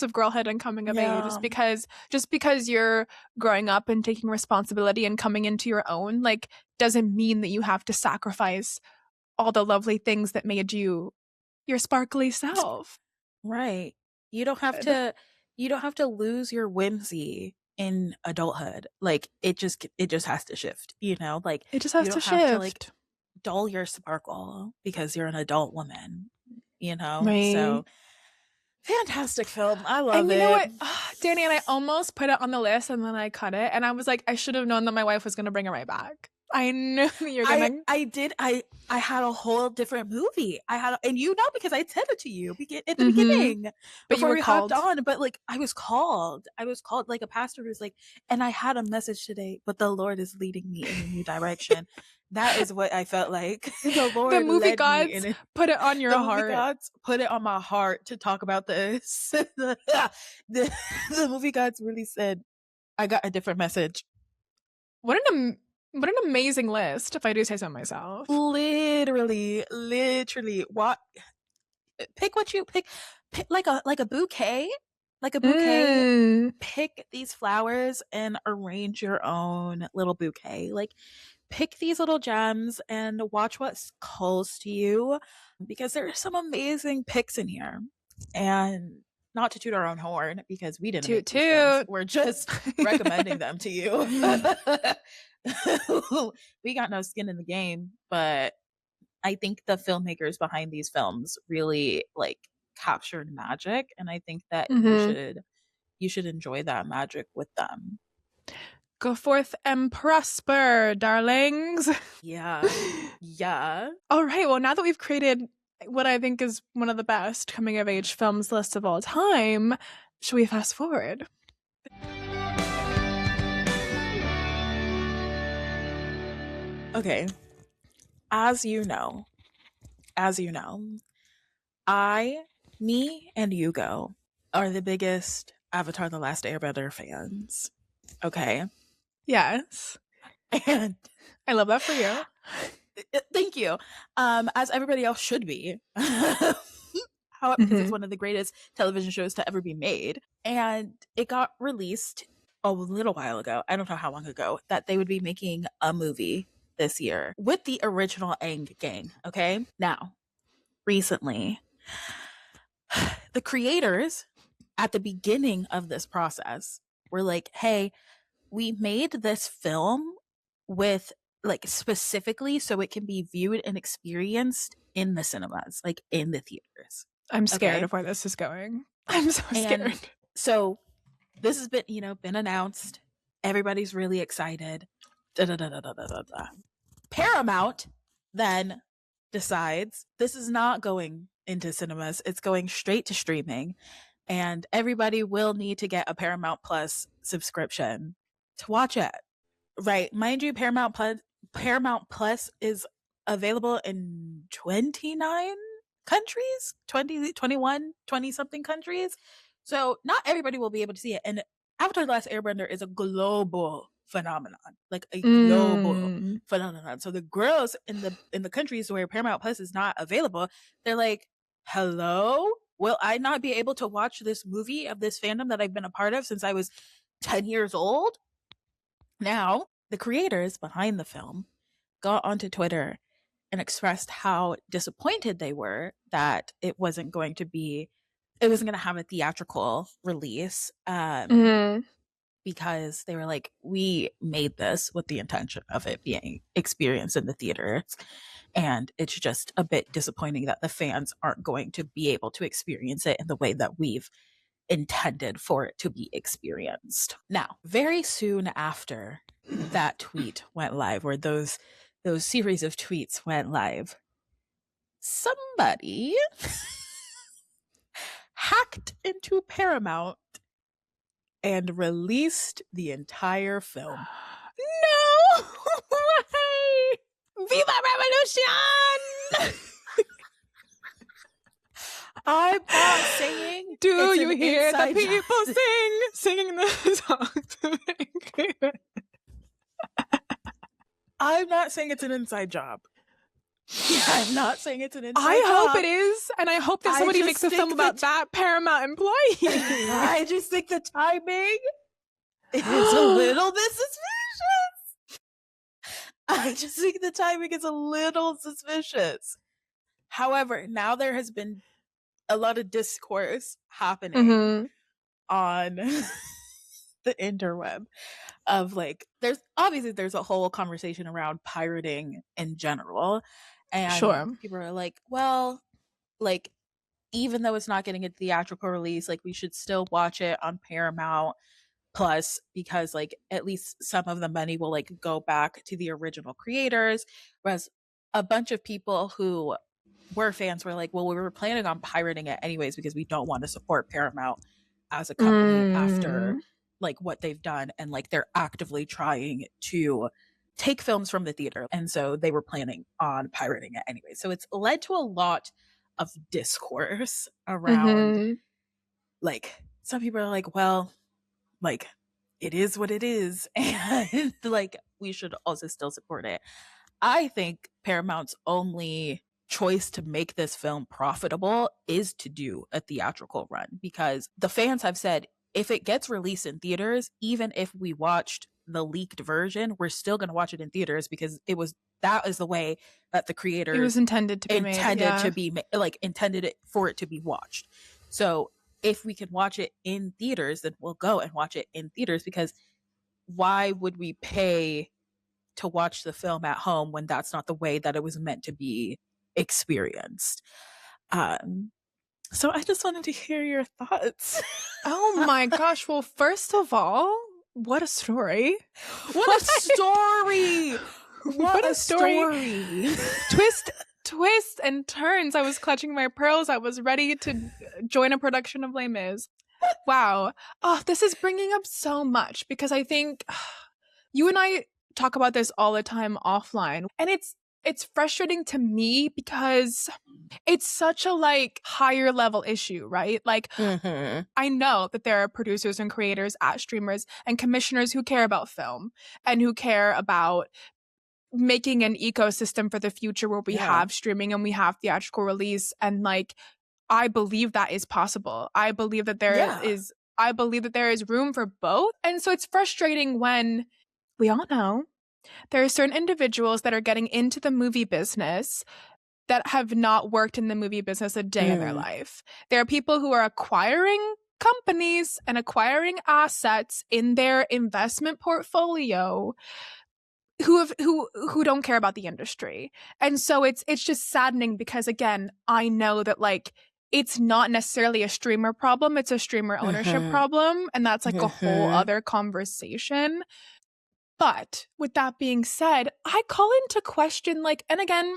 of girlhood and coming of age is because just because you're growing up and taking responsibility and coming into your own, like, doesn't mean that you have to sacrifice all the lovely things that made you your sparkly self. Right. You don't have to lose your whimsy in adulthood. Like, it just has to shift, you know? Like, it just has to shift. Have to, like, dull your sparkle because you're an adult woman, you know? Right. So fantastic film. I love it. And you know what, Dani, and I almost put it on the list and then I cut it, and I was like, I should have known that my wife was going to bring it right back. I knew that you're gonna. I did. I had a whole different movie. And you know, because I said it to you at the beginning, but before you were we called hopped on. But, like, I was called, like a pastor who's like, and I had a message today, but the Lord is leading me in a new direction. That is what I felt like. The Lord, the movie gods put it on your heart. Movie gods put it on my heart to talk about this. the movie gods really said, I got a different message. What an amazing list, if I do say so myself. Literally. What? Pick what you pick like a bouquet. Like a bouquet. Pick these flowers and arrange your own little bouquet. Like, pick these little gems and watch what calls to you, because there are some amazing picks in here. And not to toot our own horn, because we didn't make these films. We're just recommending them to you. We got no skin in the game, but I think the filmmakers behind these films really, like, captured magic, and I think that you should enjoy that magic with them. Go forth and prosper, darlings. Yeah. All right, well, now that we've created what I think is one of the best coming of age films list of all time, should we fast forward? Okay. As you know, me and Hugo are the biggest Avatar: The Last Airbender fans. Okay. Yes. And I love that for you. Thank you. As everybody else should be. How, because it's one of the greatest television shows to ever be made. And it got released a little while ago. I don't know how long ago, that they would be making a movie this year with the original Aang gang. Okay. Now, recently, the creators at the beginning of this process were like, hey, we made this film with like specifically so it can be viewed and experienced in the cinemas, like in the theaters. I'm scared of where this is going. I'm so scared. And so this has been announced. Everybody's really excited. Paramount then decides this is not going into cinemas. It's going straight to streaming. And everybody will need to get a Paramount Plus subscription to watch it. Right. Mind you, Paramount Plus is available in 29 countries, 20, 21, 20 something countries. So not everybody will be able to see it. And Avatar: The Last Airbender is a global phenomenon, like a global phenomenon. So the girls in the countries where Paramount Plus is not available, they're like, hello? Will I not be able to watch this movie of this fandom that I've been a part of since I was 10 years old? Now, the creators behind the film got onto Twitter and expressed how disappointed they were that it wasn't going to have a theatrical release. Because they were like, we made this with the intention of it being experienced in the theaters. And it's just a bit disappointing that the fans aren't going to be able to experience it in the way that we've intended for it to be experienced. Now, very soon after that tweet went live, or those series of tweets went live, somebody hacked into Paramount and released the entire film. No way! Viva Revolution! I'm not saying. Do you hear the people singing the song? I'm not saying it's an inside job. I'm not saying it's an inside job. I hope it is, and I hope that somebody makes a film about that Paramount employee. I just think the timing is a little bit suspicious. I just think the timing is a little suspicious. However, now there has been a lot of discourse happening on the interweb of like, there's a whole conversation around pirating in general. And people are like, well, like, even though it's not getting a theatrical release, like, we should still watch it on Paramount Plus, because like at least some of the money will like go back to the original creators. Whereas a bunch of people who were fans were like, well, we were planning on pirating it anyways because we don't want to support Paramount as a company after like what they've done, and like they're actively trying to take films from the theater, and so they were planning on pirating it anyway. So it's led to a lot of discourse around like, some people are like, well, like, it is what it is, and like we should also still support it. I think Paramount's only choice to make this film profitable is to do a theatrical run, because the fans have said, if it gets released in theaters, even if we watched the leaked version, we're still going to watch it in theaters, because that is the way that the creators intended it for it to be watched. So if we can watch it in theaters, then we'll go and watch it in theaters, because why would we pay to watch the film at home when that's not the way that it was meant to be experienced? So I just wanted to hear your thoughts. Oh my gosh. Well, first of all, what a story. What a story. What a story. Twists and turns. I was clutching my pearls. I was ready to join a production of Les Mis. Wow. Oh, this is bringing up so much, because I think you and I talk about this all the time offline, and it's frustrating to me because it's such a like higher level issue, right? Like, I know that there are producers and creators at streamers and commissioners who care about film and who care about making an ecosystem for the future where we have streaming and we have theatrical release. And like, I believe that is possible. I believe that there is room for both. And so it's frustrating when we all know there are certain individuals that are getting into the movie business that have not worked in the movie business a day in their life. There are people who are acquiring companies and acquiring assets in their investment portfolio who don't care about the industry. And so it's just saddening because, again, I know that like it's not necessarily a streamer problem, it's a streamer ownership problem, and that's like a whole other conversation. But with that being said, I call into question, like, and again,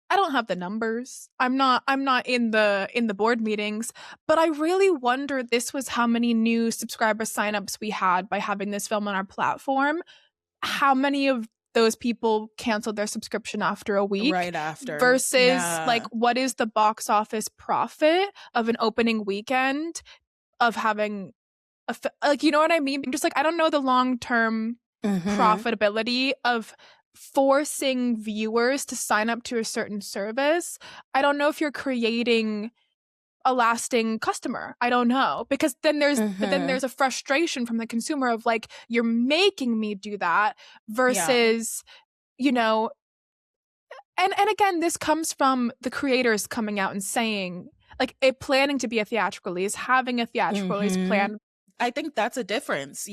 I don't have the numbers. I'm not in the board meetings, but I really wonder this was how many new subscriber signups we had by having this film on our platform. How many of those people canceled their subscription after a week right after versus like what is the box office profit of an opening weekend of having like, you know what I mean? Just like, I don't know the long-term profitability of forcing viewers to sign up to a certain service. I don't know if you're creating a lasting customer. I don't know, because then there's but then there's a frustration from the consumer of like, you're making me do that versus you know, and again, this comes from the creators coming out and saying like it planning to be a theatrical release, having a theatrical release plan. I think that's a difference.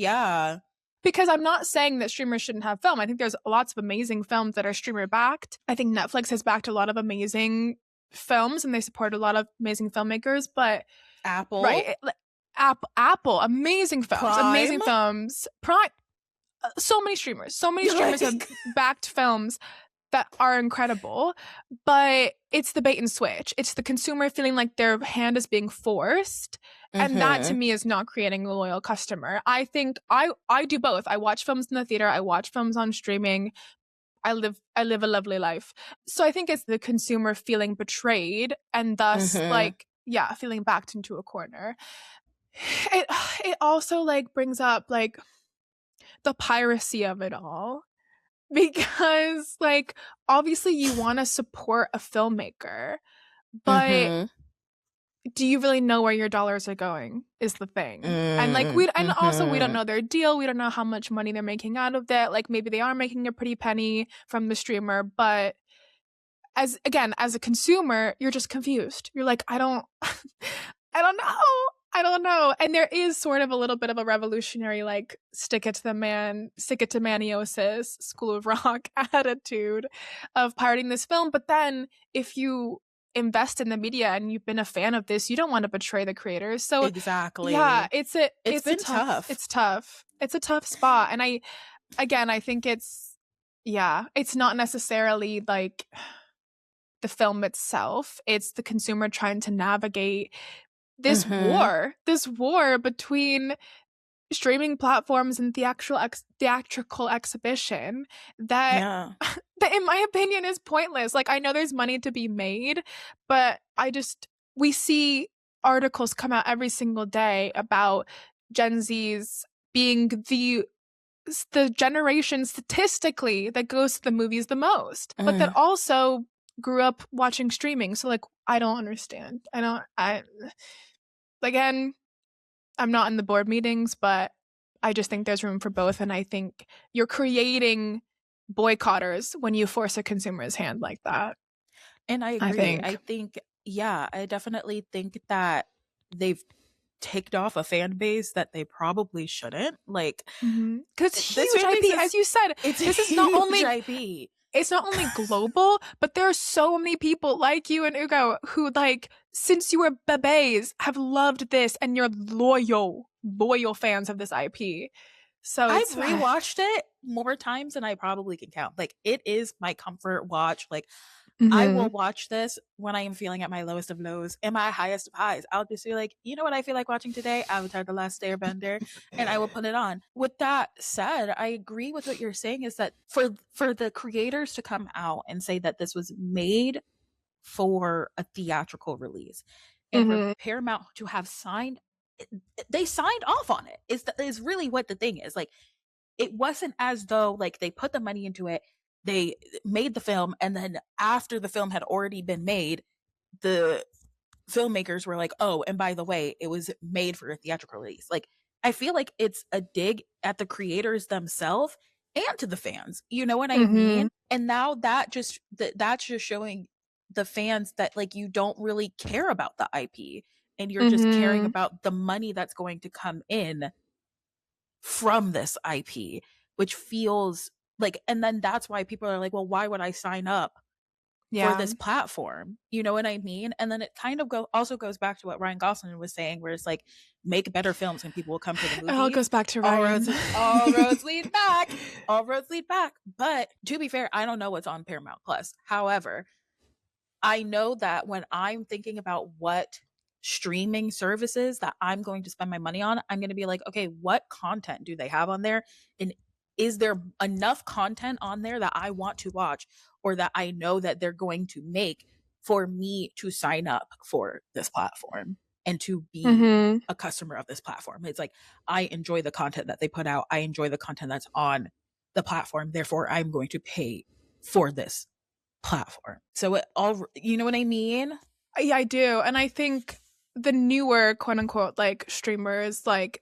Because I'm not saying that streamers shouldn't have film. I think there's lots of amazing films that are streamer backed. I think Netflix has backed a lot of amazing films and they support a lot of amazing filmmakers, but Apple, right? Apple, amazing films. Prime, so many streamers have backed films that are incredible, but it's the bait and switch. It's the consumer feeling like their hand is being forced. And that to me is not creating a loyal customer. I think I do both. I watch films in the theater. I watch films on streaming. I live a lovely life. So I think it's the consumer feeling betrayed and thus like, feeling backed into a corner. It also like brings up like the piracy of it all. Because like obviously you want to support a filmmaker, but do you really know where your dollars are going is the thing. And like we don't know their deal. We don't know how much money they're making out of that. Like maybe they are making a pretty penny from the streamer, but as a consumer, you're just confused. You're like, I don't know. And there is sort of a little bit of a revolutionary, like, stick it to maniosis, School of Rock attitude of pirating this film. But then if you invest in the media and you've been a fan of this, you don't want to betray the creators. So exactly. Yeah, it's been tough. It's tough. It's a tough spot. And I think it's not necessarily like the film itself. It's the consumer trying to navigate this war between streaming platforms and theatrical exhibition that in my opinion is pointless. Like I know there's money to be made, but we see articles come out every single day about Gen Zs being the generation statistically that goes to the movies the most, but that also grew up watching streaming. So like I don't understand. Again, I'm not in the board meetings, but I just think there's room for both. And I think you're creating boycotters when you force a consumer's hand like that. And I agree. I definitely think that they've ticked off a fan base that they probably shouldn't. Like, because huge IP, as you said, this is not only IP. It's not only global, but there are so many people like you and Ugo who, like, since you were bebés, have loved this, and you're loyal fans of this IP. So I've rewatched it more times than I probably can count. Like, it is my comfort watch. Like, I will watch this when I am feeling at my lowest of lows and my highest of highs. I'll just be like, you know what I feel like watching today? Avatar: The Last Airbender, and I will put it on. With that said, I agree with what you're saying is that for the creators to come out and say that this was made for a theatrical release and for Paramount to have signed off on it is really what the thing is. Like, it wasn't as though like they put the money into it they made the film, and then after the film had already been made, the filmmakers were like, oh, and by the way, it was made for a theatrical release. Like, I feel like it's a dig at the creators themselves and to the fans. You know what I Mm-hmm. mean? And now that's just showing the fans that like you don't really care about the IP, and you're just caring Mm-hmm. about the money that's going to come in from this IP, which feels like, and then that's why people are like, well, why would I sign up for Yeah. this platform? You know what I mean? And then it kind of also goes back to what Ryan Gosling was saying, where it's like, make better films and people will come to the It all movies. goes back to All Ryan. roads, all roads lead back. All roads lead back. But to be fair, I don't know what's on Paramount Plus. However, I know that when I'm thinking about what streaming services that I'm going to spend my money on, I'm going to be like, okay, what content do they have on there? And is there enough content on there that I want to watch, or that I know that they're going to make for me to sign up for this platform and to be Mm-hmm. a customer of this platform? It's like, I enjoy the content that they put out. I enjoy the content that's on the platform. Therefore, I'm going to pay for this platform. So it all, you know what I mean? Yeah, I do. And I think the newer quote unquote like streamers, like,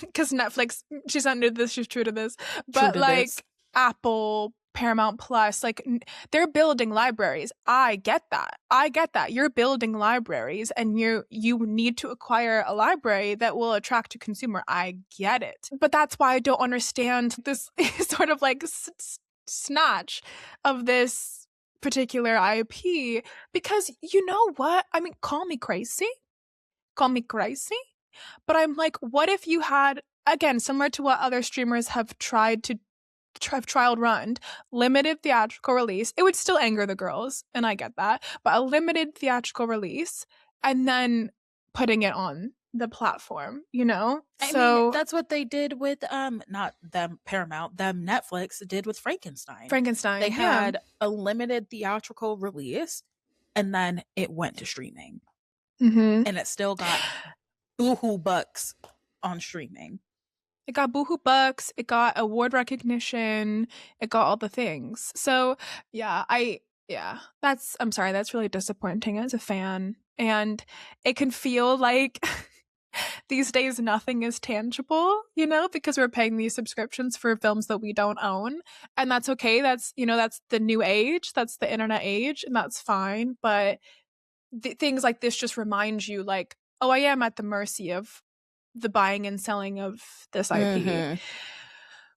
because Netflix, she's not new to this, she's true to this, True but to this. like Apple, Paramount Plus, like they're building libraries. I get that. I get that. You're building libraries and you need to acquire a library that will attract a consumer. I get it. But that's why I don't understand this sort of like snatch of this particular IP, because you know what? I mean, call me crazy. Call me crazy. But I'm like, what if you had, again, similar to what other streamers have tried to have trial run, limited theatrical release? It would still anger the girls, and I get that, but a limited theatrical release and then putting it on the platform, you know? I mean, So that's what they did with not them Paramount, them Netflix did with Frankenstein. They Frankenstein, yeah. had a limited theatrical release, and then it went to streaming. Mm-hmm. And it still got boohoo bucks on streaming. It got Boohoo Bucks, it got award recognition, it got all the things. So I'm sorry, that's really disappointing as a fan. And it can feel like these days nothing is tangible, you know, because we're paying these subscriptions for films that we don't own. And that's okay. That's, you know, that's the new age, that's the internet age, and that's fine. But things like this just remind you, like, oh, I am at the mercy of the buying and selling of this IP,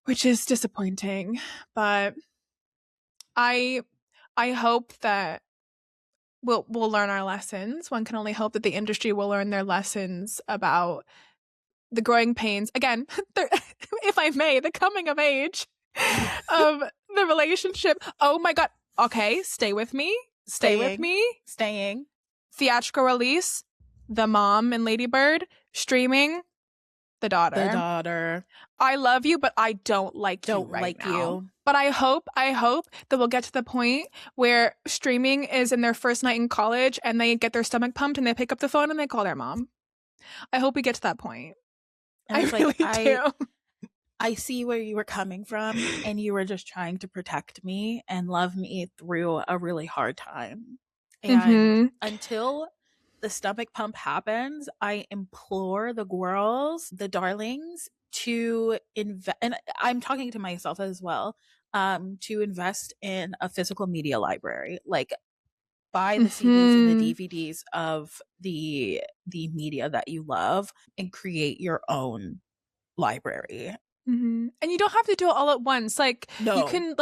which is disappointing. But I hope that we'll learn our lessons. One can only hope that the industry will learn their lessons about the growing pains. Again, if I may, the coming of age of the relationship. Oh my god. Okay, stay with me. Stay with me. Staying. Theatrical release, the mom in Lady Bird. Streaming, the daughter. The daughter. I love you, but I don't like you right now. But I hope that we'll get to the point where streaming is in their first night in college and they get their stomach pumped and they pick up the phone and they call their mom. I hope we get to that point. And I really do. I see where you were coming from, and you were just trying to protect me and love me through a really hard time. And until the stomach pump happens, I implore the girls, the darlings, to invest, and I'm talking to myself as well, to invest in a physical media library. Like, buy the CDs and the DVDs of the media that you love and create your own library. And you don't have to do it all at once. Like, you can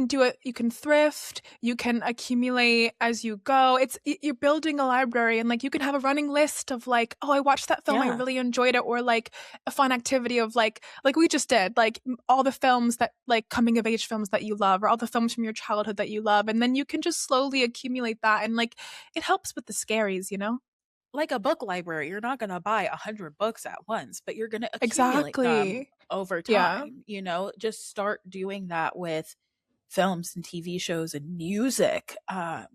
do it, you can thrift, you can accumulate as you go. You're building a library, and like you can have a running list of like, oh, I watched that film, I really enjoyed it, or like a fun activity of like we just did, like all the films that, like, coming of age films that you love, or all the films from your childhood that you love, and then you can just slowly accumulate that, and like it helps with the scaries, you know? Like a book library, you're not going to buy 100 books at once, but you're going to accumulate them over time. You know, just start doing that with films and TV shows and music. Like,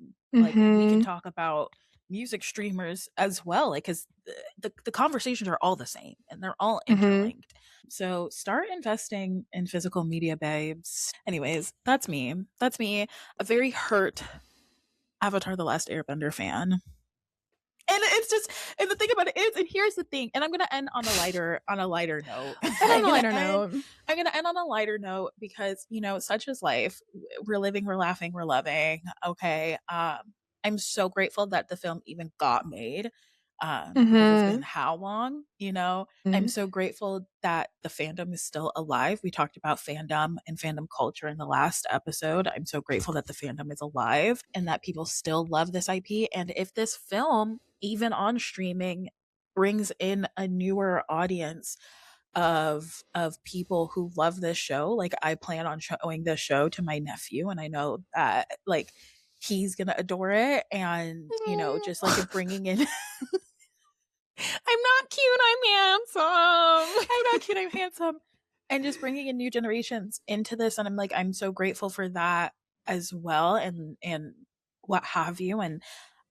we can talk about music streamers as well, like, because the conversations are all the same and they're all Mm-hmm. interlinked. So start investing in physical media, babes. Anyways, that's me. That's me. A very hurt Avatar The Last Airbender fan. And it's just, and the thing about it is, and here's the thing, and I'm gonna end on a lighter note. And on a lighter note. I'm gonna end on a lighter note because, you know, such is life. We're living, we're laughing, we're loving. Okay. I'm so grateful that the film even got made. Because it's been how long, you know? I'm so grateful that the fandom is still alive. We talked about fandom and fandom culture in the last episode. I'm so grateful that the fandom is alive and that people still love this IP. And if this film, even on streaming, brings in a newer audience of people who love this show, like, I plan on showing this show to my nephew, and I know that, like, he's gonna adore it. And, you know, just like bringing in I'm not cute, I'm handsome. I'm not cute, I'm handsome. And just bringing in new generations into this. And I'm like, I'm so grateful for that as well. And what have you. And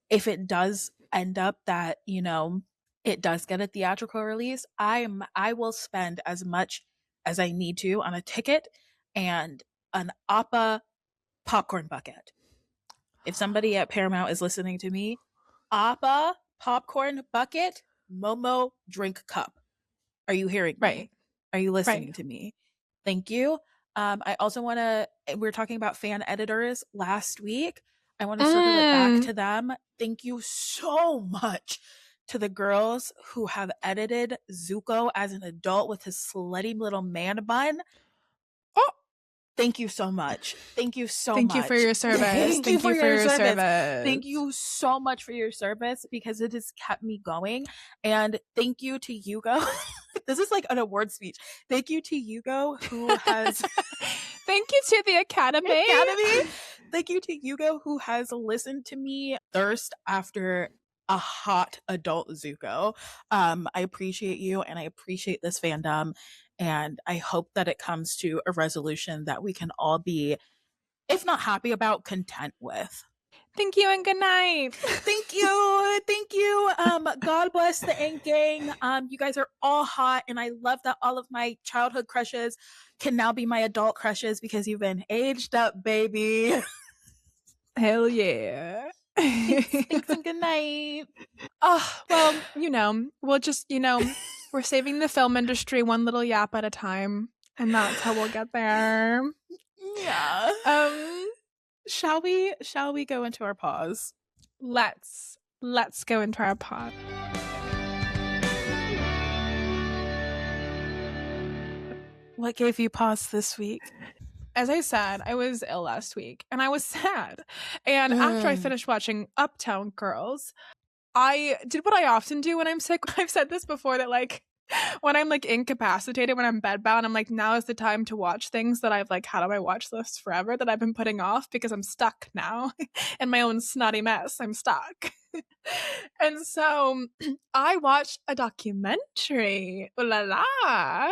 if it does end up that, you know, it does get a theatrical release, I will spend as much as I need to on a ticket and an Appa popcorn bucket. If somebody at Paramount is listening to me, Appa popcorn bucket, Momo drink cup. Are you hearing me? Right. Are you listening to me? Thank you. I also want to, we were talking about fan editors last week. I want to circle it back to them. Thank you so much to the girls who have edited Zuko as an adult with his slutty little man bun. Oh, thank you so much. Thank you so much. Thank you for your service. Thank you for your service. Thank you so much for your service, because it has kept me going. And thank you to Hugo. This is like an award speech. Thank you to Hugo, who has thank you to the Academy. Thank you to Hugo, who has listened to me thirst after a hot adult Zuko. I appreciate you, and I appreciate this fandom, and I hope that it comes to a resolution that we can all be, if not happy about, content with. Thank you and good night. Thank you. Thank you. God bless the Ink Gang. You guys are all hot, and I love that all of my childhood crushes can now be my adult crushes because you've been aged up, baby. Hell yeah. Thanks and good night. Oh, well, you know, we'll just, you know, we're saving the film industry one little yap at a time, and that's how we'll get there. Yeah. Shall we go into our pause? Let's go into our pause. What gave you pause this week? As I said, I was ill last week and I was sad. And after I finished watching Uptown Girls, I did what I often do when I'm sick. I've said this before, that like when I'm like incapacitated, when I'm bedbound, I'm like, now is the time to watch things that I've like had on my watch list forever that I've been putting off because I'm stuck now in my own snotty mess. I'm stuck. And so I watched a documentary. Ooh la la.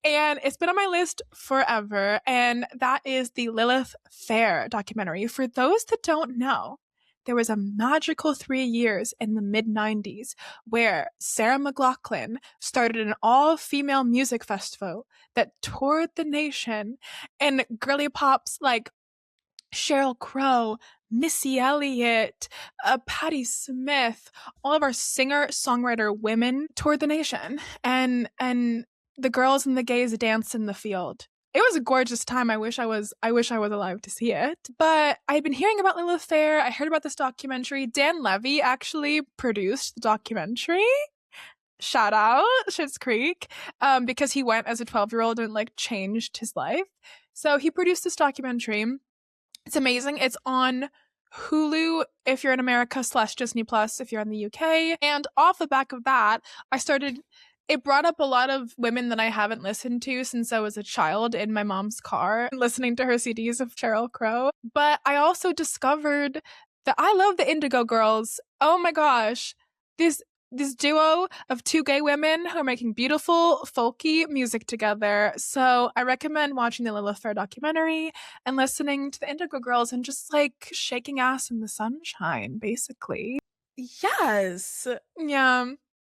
And it's been on my list forever. And that is the Lilith Fair documentary. For those that don't know, there was a magical 3 years in the mid-90s where Sarah McLachlan started an all-female music festival that toured the nation, and girly pops like Sheryl Crow, Missy Elliott, Patti Smith, all of our singer-songwriter women toured the nation, and the girls and the gays danced in the field. It was a gorgeous time. I wish I was alive to see it. But I'd been hearing about Lilith Fair. I heard about this documentary. Dan Levy actually produced the documentary. Shout out Schitt's Creek, because he went as a 12-year-old and like changed his life. So he produced this documentary. It's amazing. It's on Hulu if you're in America / Disney Plus if you're in the UK. And off the back of that, it brought up a lot of women that I haven't listened to since I was a child in my mom's car, listening to her CDs of Sheryl Crow. But I also discovered that I love the Indigo Girls. Oh my gosh. This duo of two gay women who are making beautiful, folky music together. So I recommend watching the Lilith Fair documentary and listening to the Indigo Girls and just like shaking ass in the sunshine, basically. Yes. Yeah.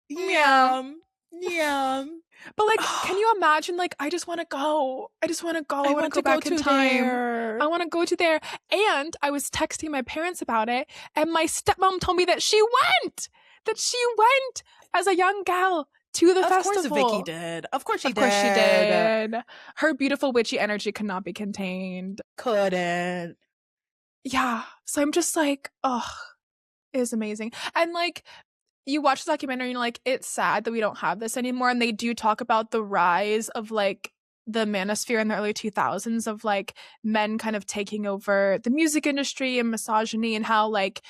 Yeah. Yum. Yum. But like, can you imagine? Like, I just want to go. I just want to go. I want to go back in to time. there. I want to go to there. And I was texting my parents about it, and my stepmom told me that she went. That she went as a young gal to the festival. Of course Vicky did. Of course she did. Of course she did. Her beautiful witchy energy could not be contained. Couldn't. Yeah. So I'm just like, oh, it is amazing. And like, you watch the documentary and you're like, it's sad that we don't have this anymore. And they do talk about the rise of like the manosphere in the early 2000s of like men kind of taking over the music industry and misogyny, and how like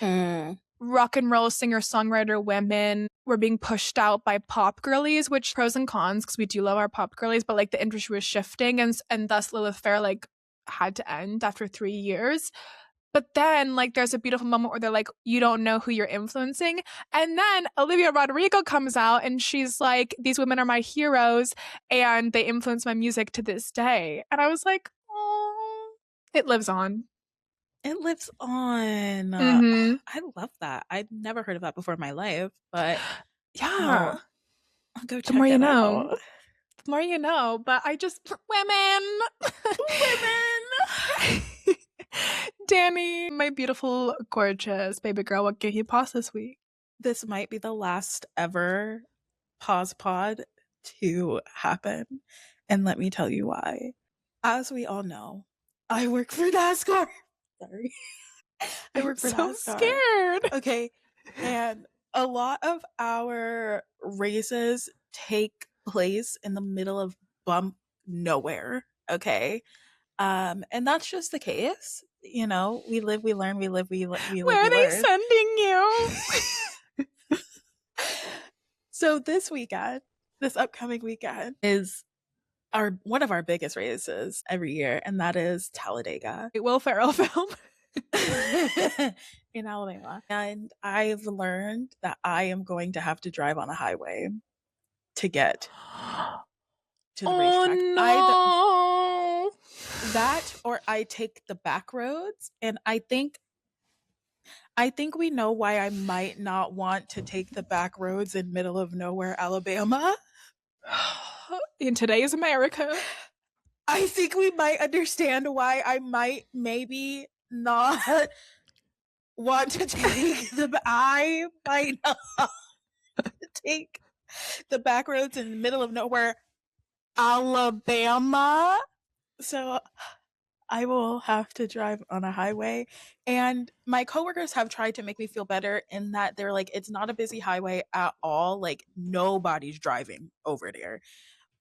rock and roll singer-songwriter women were being pushed out by pop girlies, which pros and cons, because we do love our pop girlies, but like the industry was shifting, and thus Lilith Fair like had to end after 3 years. But then, like, there's a beautiful moment where they're like, you don't know who you're influencing. And then Olivia Rodrigo comes out and she's like, these women are my heroes and they influence my music to this day. And I was like, oh, it lives on. It lives on. Mm-hmm. I love that. I'd never heard of that before in my life, but yeah. I'll go check the more you it know. out. The more you know. But I just, women. Dani, my beautiful, gorgeous baby girl, what gave you pause this week? This might be the last ever pause pod to happen. And let me tell you why. As we all know, I work for NASCAR. Sorry. I work for so NASCAR. Scared. Okay. And a lot of our races take place in the middle of bump nowhere. Okay. And that's just the case. You know, we live, we learn, we live, we live, we Where are they learn. sending you? So this upcoming weekend is one of our biggest races every year, and that is Talladega. Will Ferrell film. In Alabama. And I've learned that I am going to have to drive on a highway to get to the racetrack. No. That or I take the back roads, and I think we know why I might not want to take the back roads in middle of nowhere, Alabama. In today's America. I think we might understand why I might maybe not want to take I might not take the back roads in the middle of nowhere, Alabama. So I will have to drive on a highway. And my coworkers have tried to make me feel better in that they're like, it's not a busy highway at all. Like nobody's driving over there,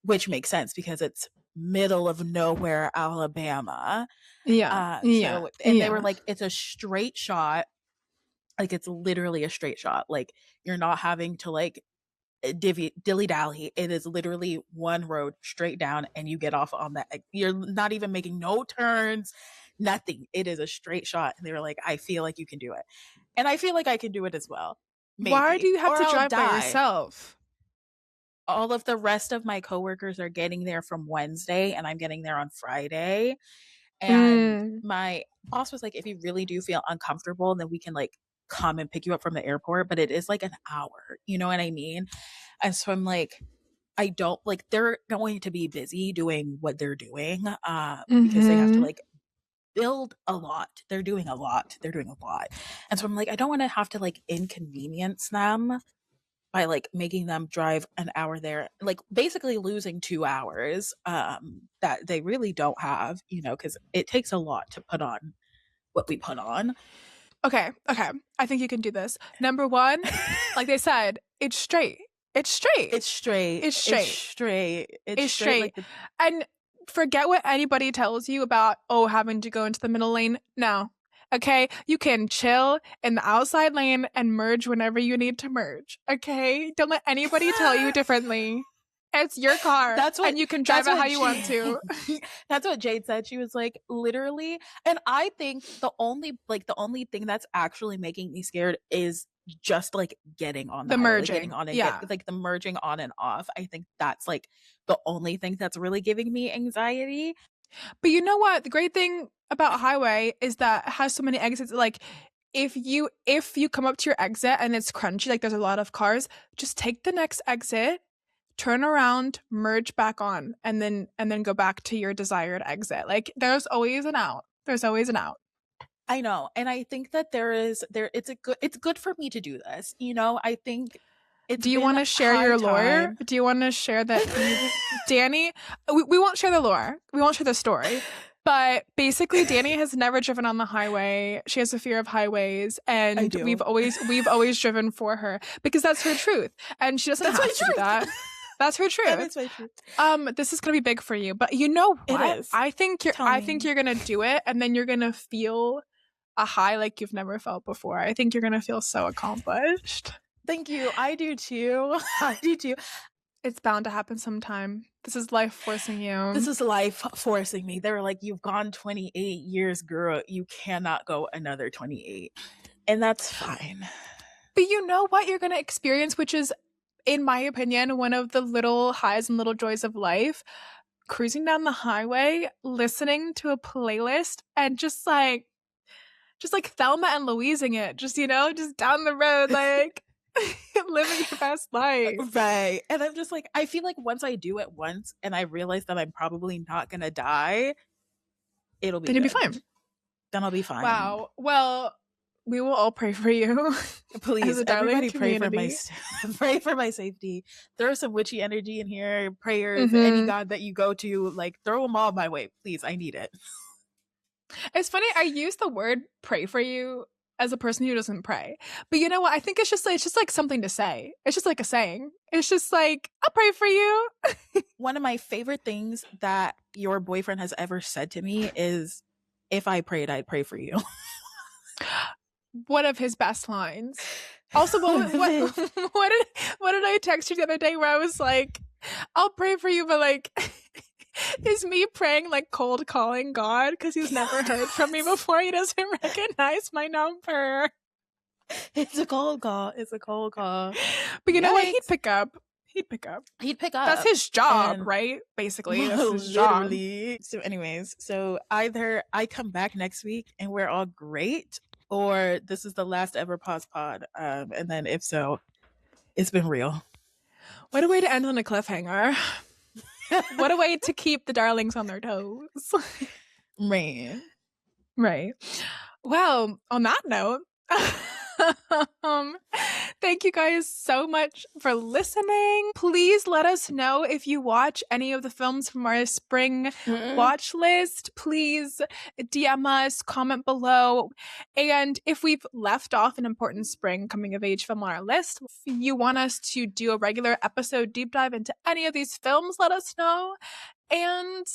which makes sense because it's middle of nowhere, Alabama. Yeah. They were like, it's a straight shot. Like it's literally a straight shot. Like you're not having to like dilly dally. It is literally one road straight down, and you get off on that. You're not even making no turns, nothing. It is a straight shot. And they were like, I feel like you can do it, and I feel like I can do it as well. Maybe. Why do you have to drive by yourself? All of the rest of my coworkers are getting there from Wednesday, and I'm getting there on Friday. And my boss was like, if you really do feel uncomfortable, then we can like come and pick you up from the airport, but it is like an hour, you know what I mean? And so I'm like, I don't like, they're going to be busy doing what they're doing because they have to like build a lot. They're doing a lot. And so I'm like, I don't want to have to like inconvenience them by like making them drive an hour there, like basically losing 2 hours that they really don't have, you know, because it takes a lot to put on what we put on. Okay. I think you can do this. Number one, like they said, it's straight. And forget what anybody tells you about, having to go into the middle lane. No. Okay? You can chill in the outside lane and merge whenever you need to merge. Okay? Don't let anybody tell you differently. It's your car. And you can drive it how you want to. That's what Jade said. She was like, literally. And I think the only thing that's actually making me scared is just like getting on the merging, like, getting on and like the merging on and off. I think that's like the only thing that's really giving me anxiety. But you know what? The great thing about highway is that it has so many exits. Like if you come up to your exit and it's crunchy, like there's a lot of cars, just take the next exit, turn around, merge back on, and then go back to your desired exit. Like there's always an out. There's always an out. I know. And I think that it's good for me to do this. You know, I think do you want to share your lore? Do you want to share that Dani, we won't share the lore. We won't share the story. But basically Dani has never driven on the highway. She has a fear of highways, and we've always driven for her because that's her truth. And she doesn't have to do that. That's her truth. That is my truth. This is gonna be big for you. But you know what? It is. I think you're gonna do it, and then you're gonna feel a high like you've never felt before. I think you're gonna feel so accomplished. Thank you. I do too. I do too. It's bound to happen sometime. This is life forcing you. This is life forcing me. They were like, you've gone 28 years, girl. You cannot go another 28. And that's fine. But you know what you're going to experience, which is, in my opinion, one of the little highs and little joys of life. Cruising down the highway, listening to a playlist, and just like Thelma and Louising it. Just, you know, just down the road, like... living your best life. Right. And I'm just like, I feel like once I do it once and I realize that I'm probably not gonna die, it'll be fine. Then I'll be fine. Wow. Well, we will all pray for you. Please, everybody pray for my safety. Throw some witchy energy in here, prayers, any god that you go to, like throw them all my way. Please, I need it. It's funny, I use the word pray for you as a person who doesn't pray. But you know what? I think it's just like something to say. It's just like a saying. It's just like, I'll pray for you. One of my favorite things that your boyfriend has ever said to me is, if I prayed, I'd pray for you. One of his best lines. Also, what did I text you the other day where I was like, I'll pray for you, but like... is me praying like cold calling God because he's never heard from me before. He doesn't recognize my number. It's a cold call. But you know what? He'd pick up. That's his job, right? Basically, that's his job. So anyways, so either I come back next week and we're all great, or this is the last ever pause pod. And then if so, it's been real. What a way to end on a cliffhanger. What a way to keep the darlings on their toes. Man. Right. Well, on that note, thank you guys so much for listening. Please let us know if you watch any of the films from our spring watch list. Please DM us, comment below. And if we've left off an important spring coming of age film on our list, if you want us to do a regular episode deep dive into any of these films, let us know. And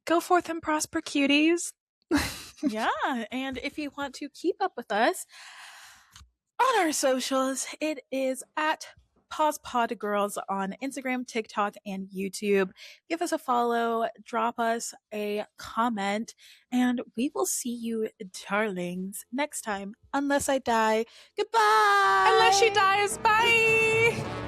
go forth and prosper, cuties. Yeah, and if you want to keep up with us on our socials, it is at Pause Pod Girls on Instagram, TikTok, and YouTube. Give us a follow, drop us a comment, and we will see you, darlings, next time. Unless I die. Goodbye! Unless she dies. Bye!